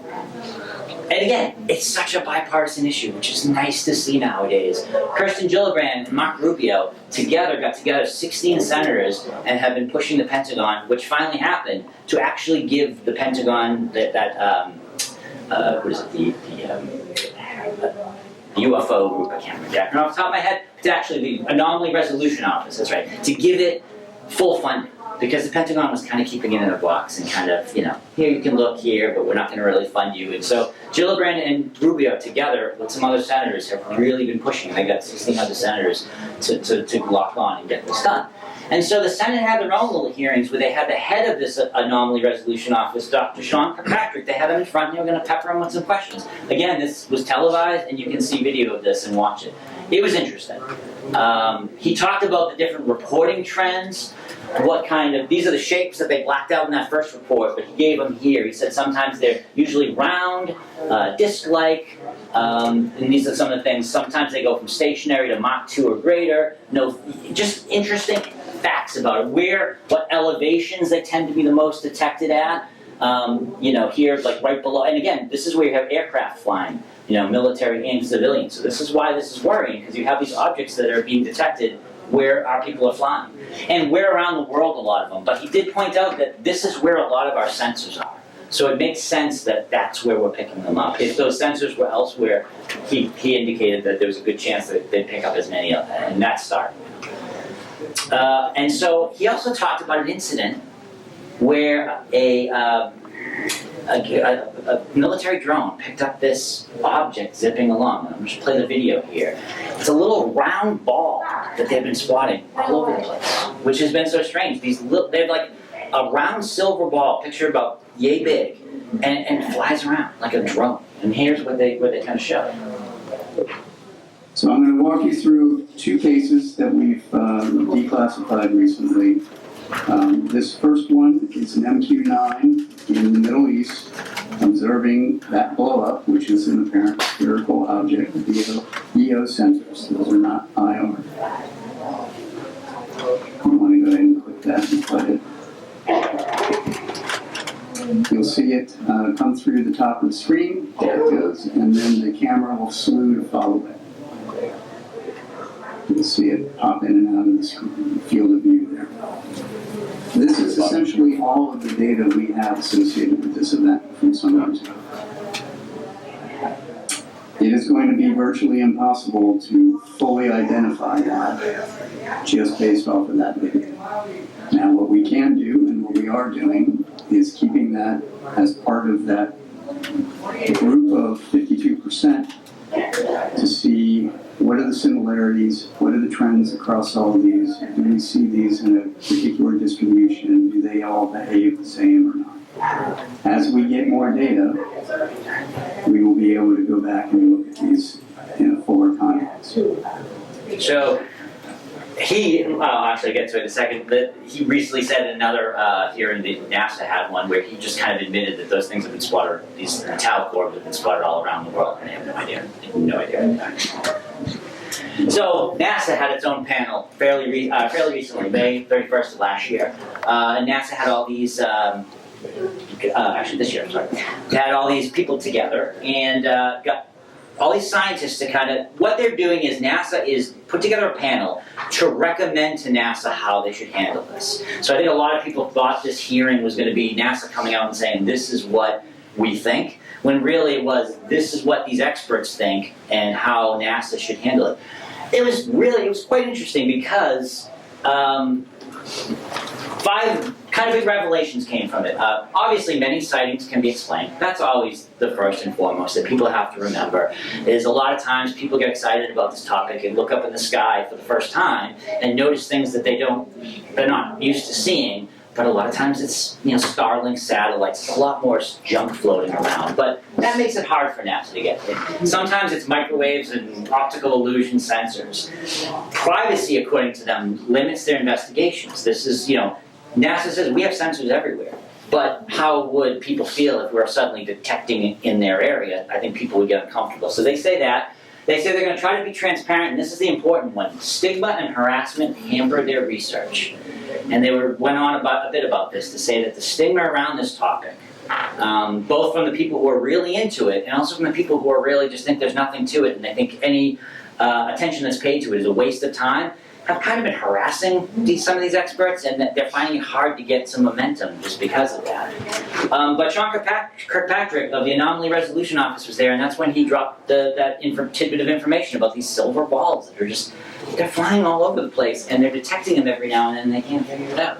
And again, it's such a bipartisan issue, which is nice to see nowadays. Kirsten Gillibrand and Mark Rubio got together 16 senators and have been pushing the Pentagon, which finally happened, to actually give the Pentagon the UFO group, I can't remember that off the top of my head, it's actually the Anomaly Resolution Office, that's right, to give it full funding. Because the Pentagon was kind of keeping it in a box and kind of, here you can look here, but we're not going to really fund you. And so Gillibrand and Rubio together with some other senators have really been pushing. They got 16 other senators to lock on and get this done. And so the Senate had their own little hearings where they had the head of this Anomaly Resolution Office, Dr. Sean Kirkpatrick. They had him in front and they were going to pepper him with some questions. Again, this was televised and you can see video of this and watch it. It was interesting. He talked about the different reporting trends. These are the shapes that they blacked out in that first report, but he gave them here. He said sometimes they're usually round, disc-like, and these are some of the things. Sometimes they go from stationary to Mach 2 or greater. Just interesting facts about it. What elevations they tend to be the most detected at. Here, like right below, and again, this is where you have aircraft flying, military and civilian. So this is why this is worrying, because you have these objects that are being detected where our people are flying. And we're around the world, a lot of them. But he did point out that this is where a lot of our sensors are. So it makes sense that that's where we're picking them up. If those sensors were elsewhere, he indicated that there was a good chance that they'd pick up as many of them, and that's starting. And so he also talked about an incident where a military drone picked up this object zipping along. I'm just play the video here. It's a little round ball that they've been spotting all over the place, which has been so strange. They have like a round silver ball, picture about yay big, and flies around like a drone. And here's what they kind of show. So I'm going to walk you through two cases that we've declassified recently. This first one is an MQ-9 in the Middle East, observing that blow-up, which is an apparent spherical object via EO sensors. Those are not IR. You want to go ahead and click that and play it. You'll see it come through the top of the screen. There it goes. And then the camera will slew to follow it. You'll see it pop in and out of the screen, field of view there. This is essentially all of the data we have associated with this event from some years ago. It is going to be virtually impossible to fully identify that just based off of that data. Now, what we can do and what we are doing is keeping that as part of that group of 52% to see what are the similarities, what are the trends across all of these, do we see these in a particular distribution, do they all behave the same or not? As we get more data, we will be able to go back and look at these in a fuller context. So, I'll actually get to it in a second, but he recently said in another hearing that NASA had one where he just kind of admitted that those things have been spotted, these tau orbs have been spotted all around the world, and I have no idea. No idea. So NASA had its own panel fairly recently, May 31st of last year. And NASA had all these, actually this year, I'm sorry. They had all these people together and got all these scientists to kind of, what they're doing is NASA is put together a panel to recommend to NASA how they should handle this. So I think a lot of people thought this hearing was going to be NASA coming out and saying, this is what we think, when really it was, this is what these experts think and how NASA should handle it. It was quite interesting because five kind of big revelations came from it. Obviously, many sightings can be explained. That's always the first and foremost that people have to remember. Is a lot of times people get excited about this topic and look up in the sky for the first time and notice things that they're not used to seeing. But a lot of times it's Starlink satellites. It's a lot more junk floating around. But that makes it hard for NASA to get in. Sometimes it's microwaves and optical illusion sensors. Privacy, according to them, limits their investigations. This is, NASA says we have sensors everywhere. But how would people feel if we were suddenly detecting it in their area? I think people would get uncomfortable. So they say that. They say they're going to try to be transparent, and this is the important one. Stigma and harassment hamper their research. And they went on a bit about this to say that the stigma around this topic, both from the people who are really into it and also from the people who are really just think there's nothing to it and they think any attention that's paid to it is a waste of time, have kind of been harassing some of these experts, and that they're finding it hard to get some momentum just because of that. But Sean Kirkpatrick of the Anomaly Resolution Office was there, and that's when he dropped that tidbit of information about these silver balls that are they're flying all over the place, and they're detecting them every now and then, and they can't figure it out.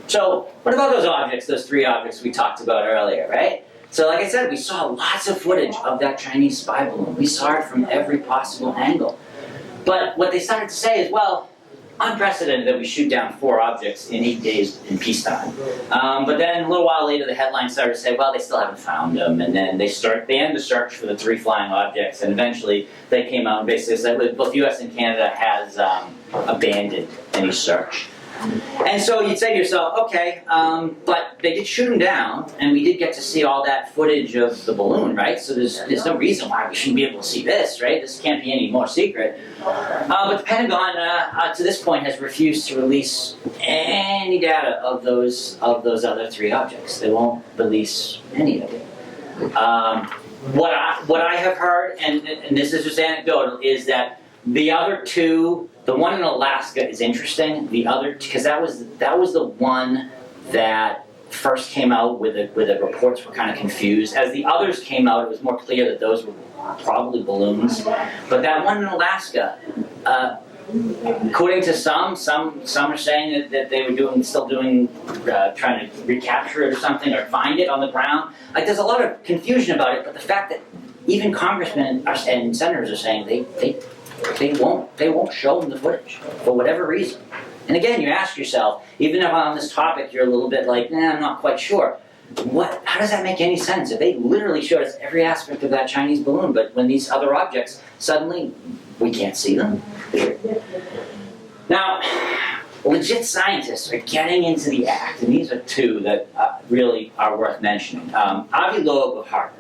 So what about those objects, those three objects we talked about earlier, right? So like I said, we saw lots of footage of that Chinese spy balloon. We saw it from every possible angle. But what they started to say is, well, unprecedented that we shoot down 4 objects in 8 days in peacetime. But then a little while later, the headlines started to say, well, they still haven't found them. And then they end the search for the 3 flying objects. And eventually, they came out and basically said, well, both U.S. and Canada has abandoned any search. And so you'd say to yourself, okay, but they did shoot them down, and we did get to see all that footage of the balloon, right? So there's no reason why we shouldn't be able to see this, right? This can't be any more secret. But the Pentagon, to this point, has refused to release any data of those other 3 objects. They won't release any of it. What I have heard, and this is just anecdotal, is that the other 2. The one in Alaska is interesting. The other, because that was the one that first came out with the reports were kind of confused. As the others came out, it was more clear that those were probably balloons. But that one in Alaska, according to some are saying that they were still doing, trying to recapture it or something or find it on the ground. Like there's a lot of confusion about it. But the fact that even congressmen and senators are saying they won't show them the footage for whatever reason. And again, you ask yourself, even if on this topic you're a little bit like, I'm not quite sure. How does that make any sense? If they literally showed us every aspect of that Chinese balloon, but when these other objects, suddenly we can't see them? Now, legit scientists are getting into the act, and these are 2 that really are worth mentioning. Avi Loeb of Harvard.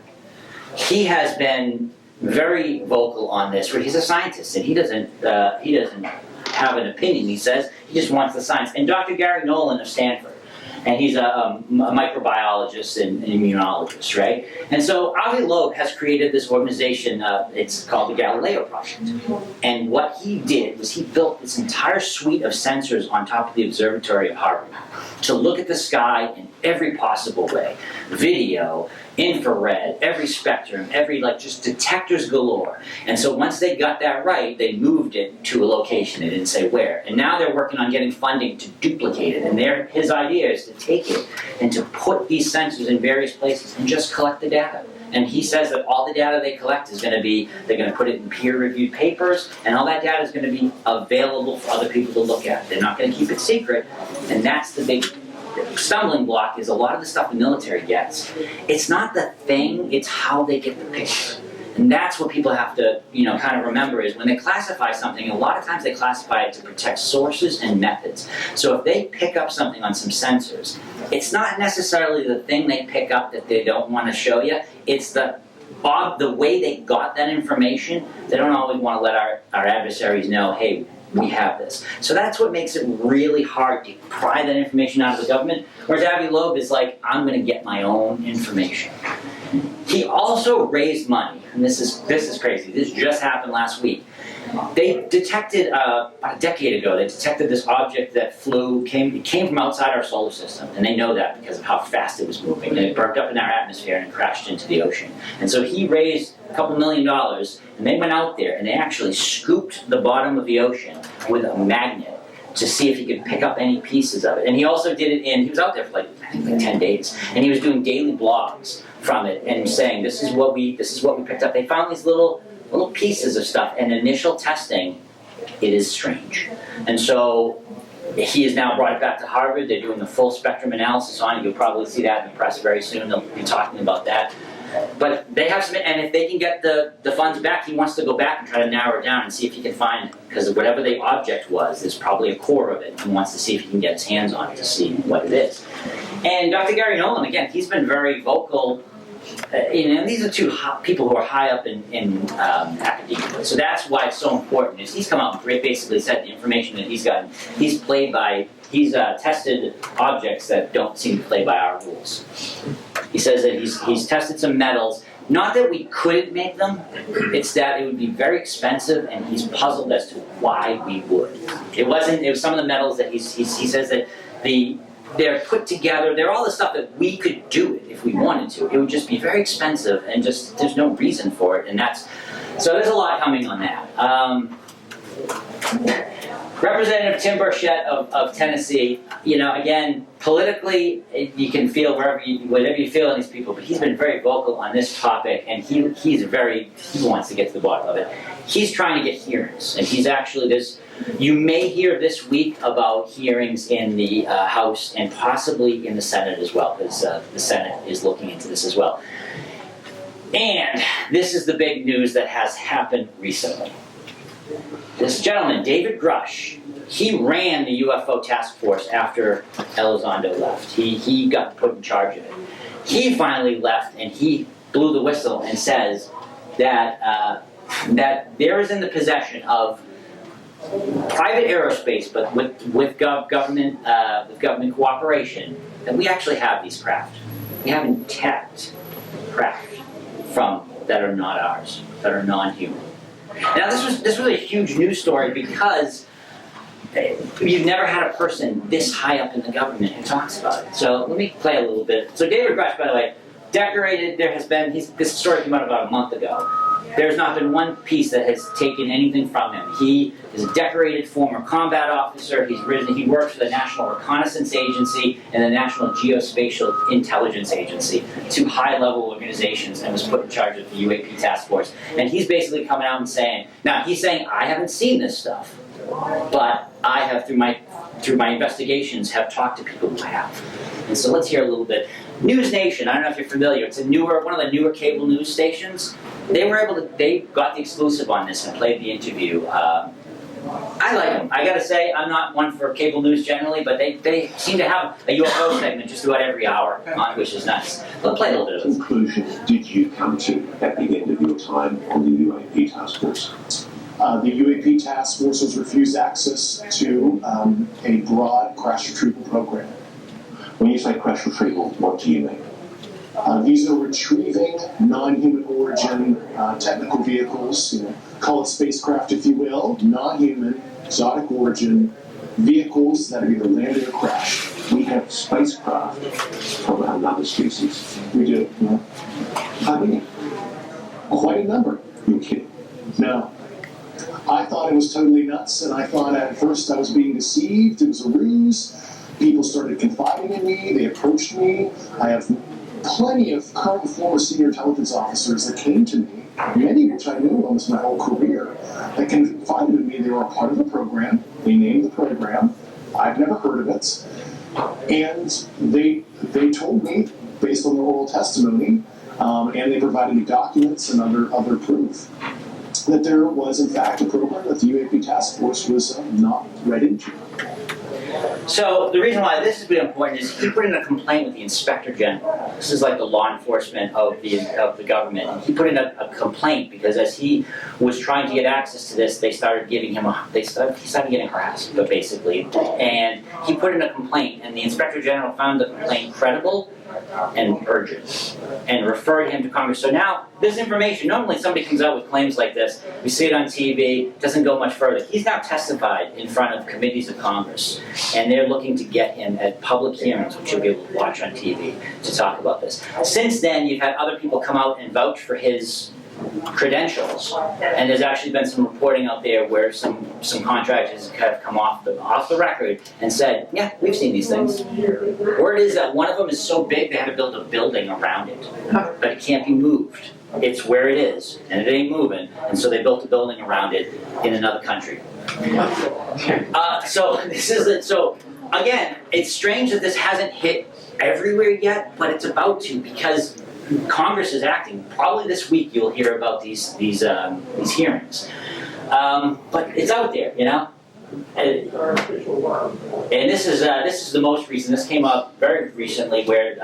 He has been very vocal on this, where he's a scientist and he doesn't have an opinion. He says he just wants the science. And Dr. Gary Nolan of Stanford, and he's a microbiologist and immunologist, right? And so Avi Loeb has created this organization. It's called the Galileo Project. And what he did was he built this entire suite of sensors on top of the observatory of Harvard to look at the sky in every possible way. Video, infrared, every spectrum, just detectors galore. And so once they got that right, they moved it to a location. They didn't say where. And now they're working on getting funding to duplicate it. And his idea is to take it and to put these sensors in various places and just collect the data. And he says that all the data they collect is going to be, they're going to put it in peer-reviewed papers, and all that data is going to be available for other people to look at. They're not going to keep it secret, and that's the big stumbling block, is a lot of the stuff the military gets. It's not the thing, it's how they get the picture. And that's what people have to, kind of remember, is when they classify something, a lot of times they classify it to protect sources and methods. So if they pick up something on some sensors, it's not necessarily the thing they pick up that they don't want to show you, it's the way they got that information. They don't always want to let our adversaries know, hey, we have this. So that's what makes it really hard to pry that information out of the government. Whereas Avi Loeb is like, I'm going to get my own information. He also raised money, and this is crazy. This just happened last week. They detected about a decade ago. They detected this object that came from outside our solar system, and they know that because of how fast it was moving. And it burnt up in our atmosphere and it crashed into the ocean. And so he raised a couple $1 million, and they went out there and they actually scooped the bottom of the ocean with a magnet to see if he could pick up any pieces of it. And he also did it he was out there for I think 10 days, and he was doing daily blogs from it and saying, this is what we picked up. They found these little pieces of stuff, and initial testing, it is strange. And so he has now brought it back to Harvard. They're doing the full spectrum analysis on it. You'll probably see that in the press very soon. They'll be talking about that. But they have some, and if they can get the funds back, he wants to go back and try to narrow it down and see if he can find, because whatever the object was, there's probably a core of it. He wants to see if he can get his hands on it to see what it is. And Dr. Gary Nolan, again, he's been very vocal. And these are two people who are high up in academia. So that's why it's so important. Is he's come out and basically said the information that he's gotten, he's tested objects that don't seem to play by our rules. He says that he's tested some metals. Not that we couldn't make them, it's that it would be very expensive, and he's puzzled as to why we would. It was some of the metals that he says that they're put together, they're all the stuff that we could do it if we wanted to. It would just be very expensive, and just there's no reason for it, and so there's a lot coming on that. Representative Tim Burchett of Tennessee, again, politically, you can feel whatever you feel in these people, but he's been very vocal on this topic, and he wants to get to the bottom of it. He's trying to get hearings, and he's actually you may hear this week about hearings in the House and possibly in the Senate as well, because the Senate is looking into this as well. And this is the big news that has happened recently. This gentleman, David Grush, he ran the UFO task force after Elizondo left. He got put in charge of it. He finally left, and he blew the whistle and says that there is in the possession of private aerospace, but with government cooperation, that we actually have these craft. We have intact craft that are not ours, that are non-human. Now this was a huge news story because you've never had a person this high up in the government who talks about it. So let me play a little bit. So David Grush, by the way, decorated. This story came out about a month ago. There's not been one piece that has taken anything from him. He is a decorated former combat officer. He works for the National Reconnaissance Agency and the National Geospatial Intelligence Agency, two high-level organizations, and was put in charge of the UAP task force. And he's basically coming out and saying, I haven't seen this stuff, but I have, through my investigations, have talked to people who have. And so let's hear a little bit. News Nation, I don't know if you're familiar, it's one of the newer cable news stations. They got the exclusive on this and played the interview. I like them. I gotta say, I'm not one for cable news generally, but they seem to have a UFO segment just about every hour, which is nice. Let's play a little bit of this. What conclusion did you come to at the end of your time on the UAP task force? The UAP task force was refused access to a broad crash retrieval program. When you say crash retrieval, what do you mean? These are retrieving non-human origin technical vehicles, call it spacecraft if you will, non-human, exotic origin vehicles that have either landed or crashed. We have spacecraft from another species. We do. Yeah. How many? Quite a number. You're kidding. No. I thought it was totally nuts, and I thought at first I was being deceived. It was a ruse. People started confiding in me. They approached me. I have plenty of current and former senior intelligence officers that came to me, many of which I knew almost my whole career, that confided in me they were a part of the program. They named the program. I've never heard of it. And they told me, based on their oral testimony, and they provided me documents and other proof, that there was in fact a program that the UAP task force was not read into. So the reason why this is really important is he put in a complaint with the Inspector General. This is like the law enforcement of the government. And he put in a complaint because as he was trying to get access to this, they started giving him he started getting harassed, basically. And he put in a complaint, and the Inspector General found the complaint credible and urgent and referred him to Congress. So now this information, normally somebody comes out with claims like this, we see it on TV, doesn't go much further. He's now testified in front of committees of Congress, and they're looking to get him at public hearings, which you'll be able to watch on TV, to talk about this. Since then, you've had other people come out and vouch for his credentials, and there's actually been some reporting out there where some contractors have come off the record and said, yeah, we've seen these things. Word is that one of them is so big they had to build a building around it, but it can't be moved. It's where it is, and it ain't moving, and so they built a building around it in another country. So this is it. So again, it's strange that this hasn't hit everywhere yet, but it's about to, because Congress is acting. Probably this week you'll hear about these hearings, but it's out there, you know. And this is the most recent. This came up very recently, where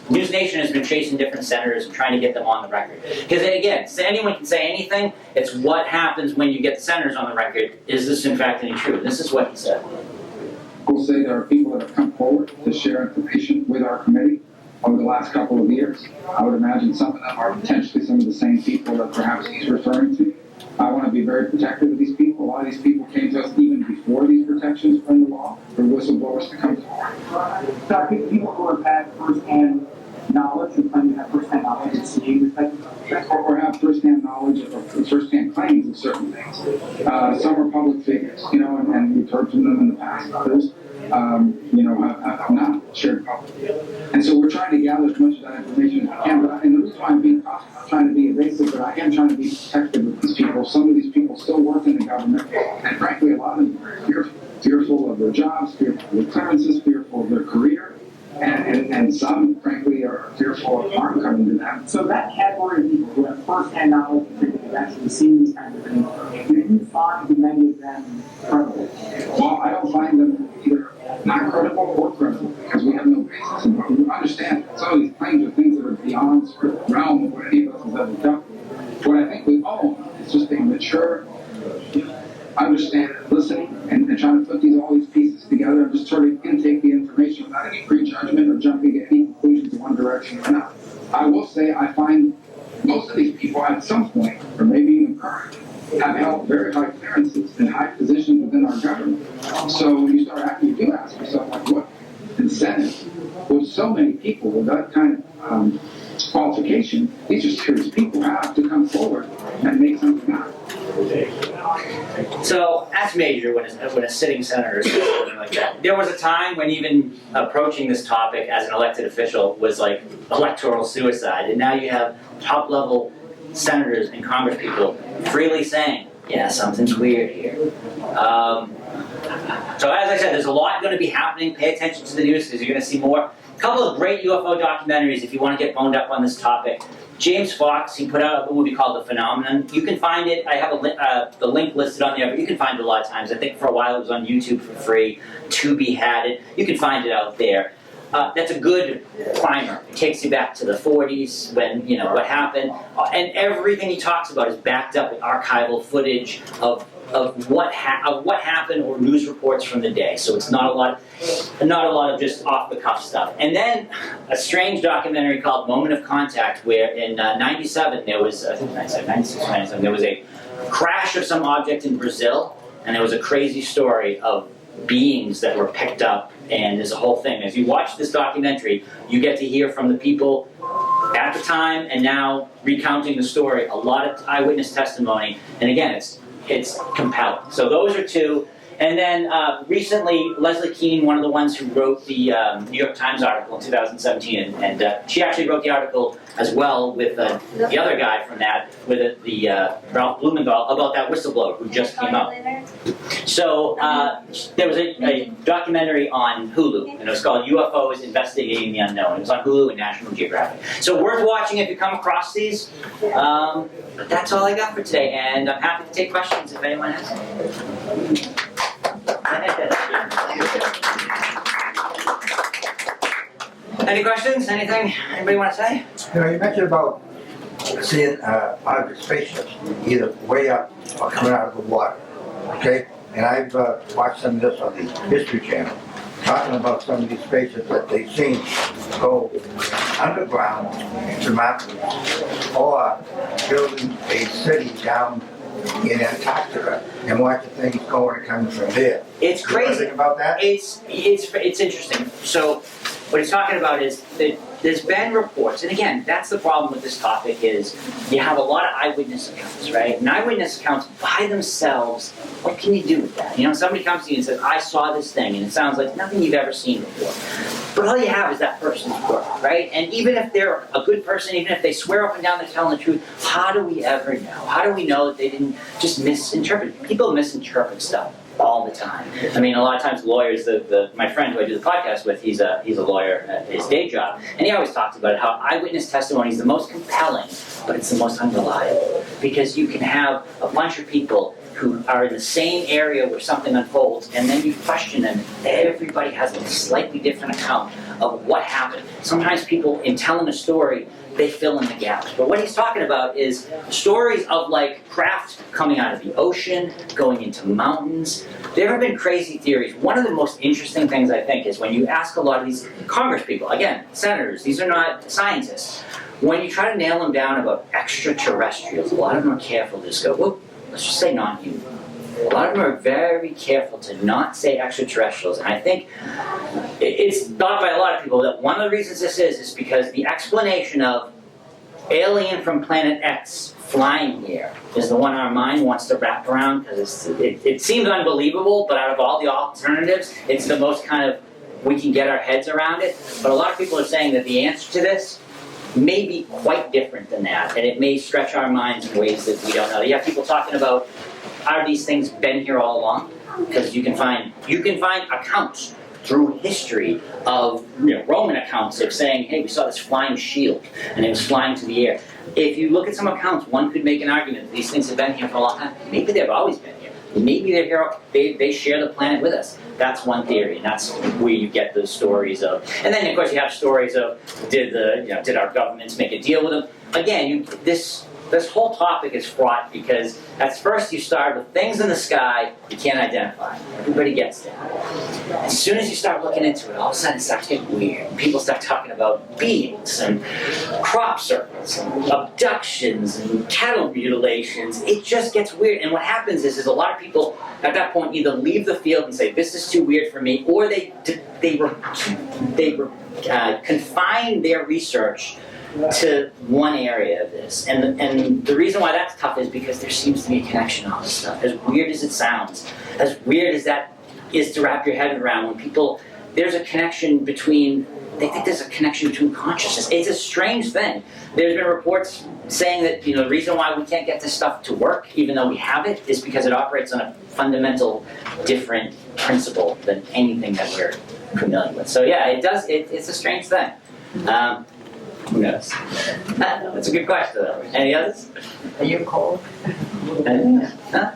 News Nation has been chasing different senators and trying to get them on the record. Because again, anyone can say anything. It's what happens when you get the senators on the record. Is this in fact any true? This is what he said. We'll say there are people that have come forward to share information with our committee over the last couple of years. I would imagine some of them are potentially some of the same people that perhaps he's referring to. I want to be very protective of these people. A lot of these people came to us even before these protections were in the law for whistleblowers to come forward. So I think people who have had first-hand knowledge and claim to have first-hand knowledge of seeing this type of thing, or have first-hand knowledge or first-hand claims of certain things. Some are public figures, you know, and we've heard from them in the past. Others, you know, have not shared publicly. And so we're trying to gather as much of that information as we can. And the reason why I'm being cautious, I'm trying to be evasive, but I am trying to be protective of these people. Some of these people still work in the government, and frankly, a lot of them are very fearful of their jobs, fearful of their clearances, fearful of their career. And some, frankly, are fearful of harm coming to them. so that category of people who have first-hand knowledge and people who've actually seen these kinds of things, do you find many of them credible? Well, I don't find them either not credible or credible, because we have no basis. And we understand some of these claims are things that are beyond sort of the realm of what any of us has ever done. What I think we owe is just a mature, understanding, listening, and trying to put all these pieces together and just sort of intake the information without any prejudgment or jumping to any conclusions in one direction or another. I will say I find most of these people at some point, or maybe even current, have held very high clearances in high positions within our government. So when you start acting, you do ask yourself, like, what incentive would so many people with that kind of qualification, these are serious people, have to come forward and make something happen? So that's major when a sitting senator says something like that. There was a time when even approaching this topic as an elected official was like electoral suicide, and now you have top-level senators and congresspeople freely saying, yeah, something's weird here. So as I said, there's a lot going to be happening. Pay attention to the news because you're going to see more. A couple of great UFO documentaries if you want to get boned up on this topic. James Fox, he put out a movie called The Phenomenon. You can find it. I have the link listed on there, but you can find it a lot of times. I think for a while it was on YouTube for free. Tubi had it. You can find it out there. That's a good primer. It takes you back to the 40s when, you know, what happened. And everything he talks about is backed up with archival footage of what happened or news reports from the day. So it's not a lot of just off the cuff stuff. And then a strange documentary called Moment of Contact, where in '97 there was, I think 96, 97, there was a crash of some object in Brazil, and there was a crazy story of beings that were picked up, and there's a whole thing. As you watch this documentary, you get to hear from the people at the time and now recounting the story, a lot of eyewitness testimony, and again, it's compelling. So those are two. And then recently, Leslie Keane, one of the ones who wrote the New York Times article in 2017, and she actually wrote the article as well with the other guy from that, with the Ralph Blumenthal, about that whistleblower who just came out. So there was a documentary on Hulu, and it was called UFOs Investigating the Unknown. It was on Hulu and National Geographic. So worth watching if you come across these. But that's all I got for today, and I'm happy to take questions if anyone has any. Any questions? Anything anybody want to say? You know, you mentioned about seeing object spaceships either way up or coming out of the water. Okay? And I've watched some of this on the History Channel. talking about some of these spaceships that they've seen go underground to mountains or building a city down in Antarctica and watching things going and coming from there. It's You know crazy. anything about that? It's interesting. So what he's talking about is that there's been reports, and again, that's the problem with this topic is you have a lot of eyewitness accounts, right? And eyewitness accounts by themselves, what can you do with that? You know, somebody comes to you and says, I saw this thing, and it sounds like nothing you've ever seen before. But all you have is that person's word, right? And even if they're a good person, even if they swear up and down they're telling the truth, how do we ever know? How do we know that they didn't just misinterpret? People misinterpret stuff all the time. I mean, a lot of times lawyers, my friend who I do the podcast with, he's a lawyer at his day job, and he always talks about how eyewitness testimony is the most compelling, but it's the most unreliable. Because you can have a bunch of people who are in the same area where something unfolds, and then you question them, everybody has a slightly different account of what happened. Sometimes people, in telling a story, they fill in the gaps. But what he's talking about is stories of like craft coming out of the ocean, going into mountains. There have been crazy theories. One of the most interesting things I think is when you ask a lot of these Congress people, again, senators, these are not scientists, when you try to nail them down about extraterrestrials, a lot of them are careful to just go, well, let's just say non-human. A lot of them are very careful to not say extraterrestrials, and I think it's thought by a lot of people that one of the reasons this is because the explanation of alien from planet X flying here is the one our mind wants to wrap around because it seems unbelievable, but out of all the alternatives, it's the most kind of, we can get our heads around it. But a lot of people are saying that the answer to this may be quite different than that, and it may stretch our minds in ways that we don't know. You have people talking about, are these things been here all along? Because you can find accounts through history of Roman accounts of saying, hey, we saw this flying shield and it was flying to the air. If you look at some accounts, one could make an argument that these things have been here for a long time. Maybe they've always been here. Maybe they're here. They share the planet with us. That's one theory, and that's where you get the stories of. And then, of course, you have stories of did our governments make a deal with them? Again, this whole topic is fraught because at first you start with things in the sky you can't identify. Everybody gets that. As soon as you start looking into it, all of a sudden it starts getting weird. People start talking about beings and crop circles and abductions and cattle mutilations. It just gets weird. And what happens is a lot of people at that point either leave the field and say, this is too weird for me, or they confine their research to one area of this. And the reason why that's tough is because there seems to be a connection on this stuff. As weird as it sounds, as weird as that is to wrap your head around, when people, there's a connection between, they think there's a connection between consciousness. It's a strange thing. There's been reports saying that the reason why we can't get this stuff to work, even though we have it, is because it operates on a fundamental different principle than anything that we're familiar with. So yeah, it does. It's a strange thing. Who knows? That's a good question, though. Any others? Are you cold? All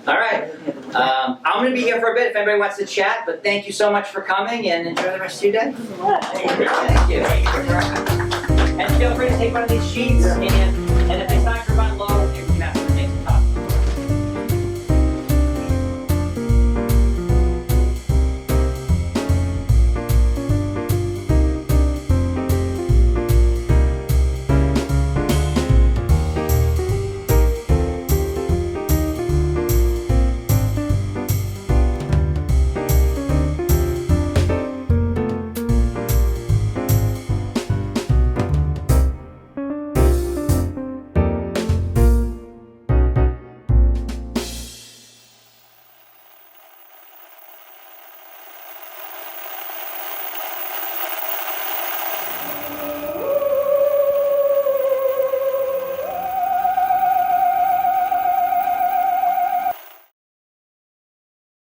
right. I'm going to be here for a bit if anybody wants to chat, but thank you so much for coming and enjoy the rest of your day. Thank you. And feel free to take one of these sheets and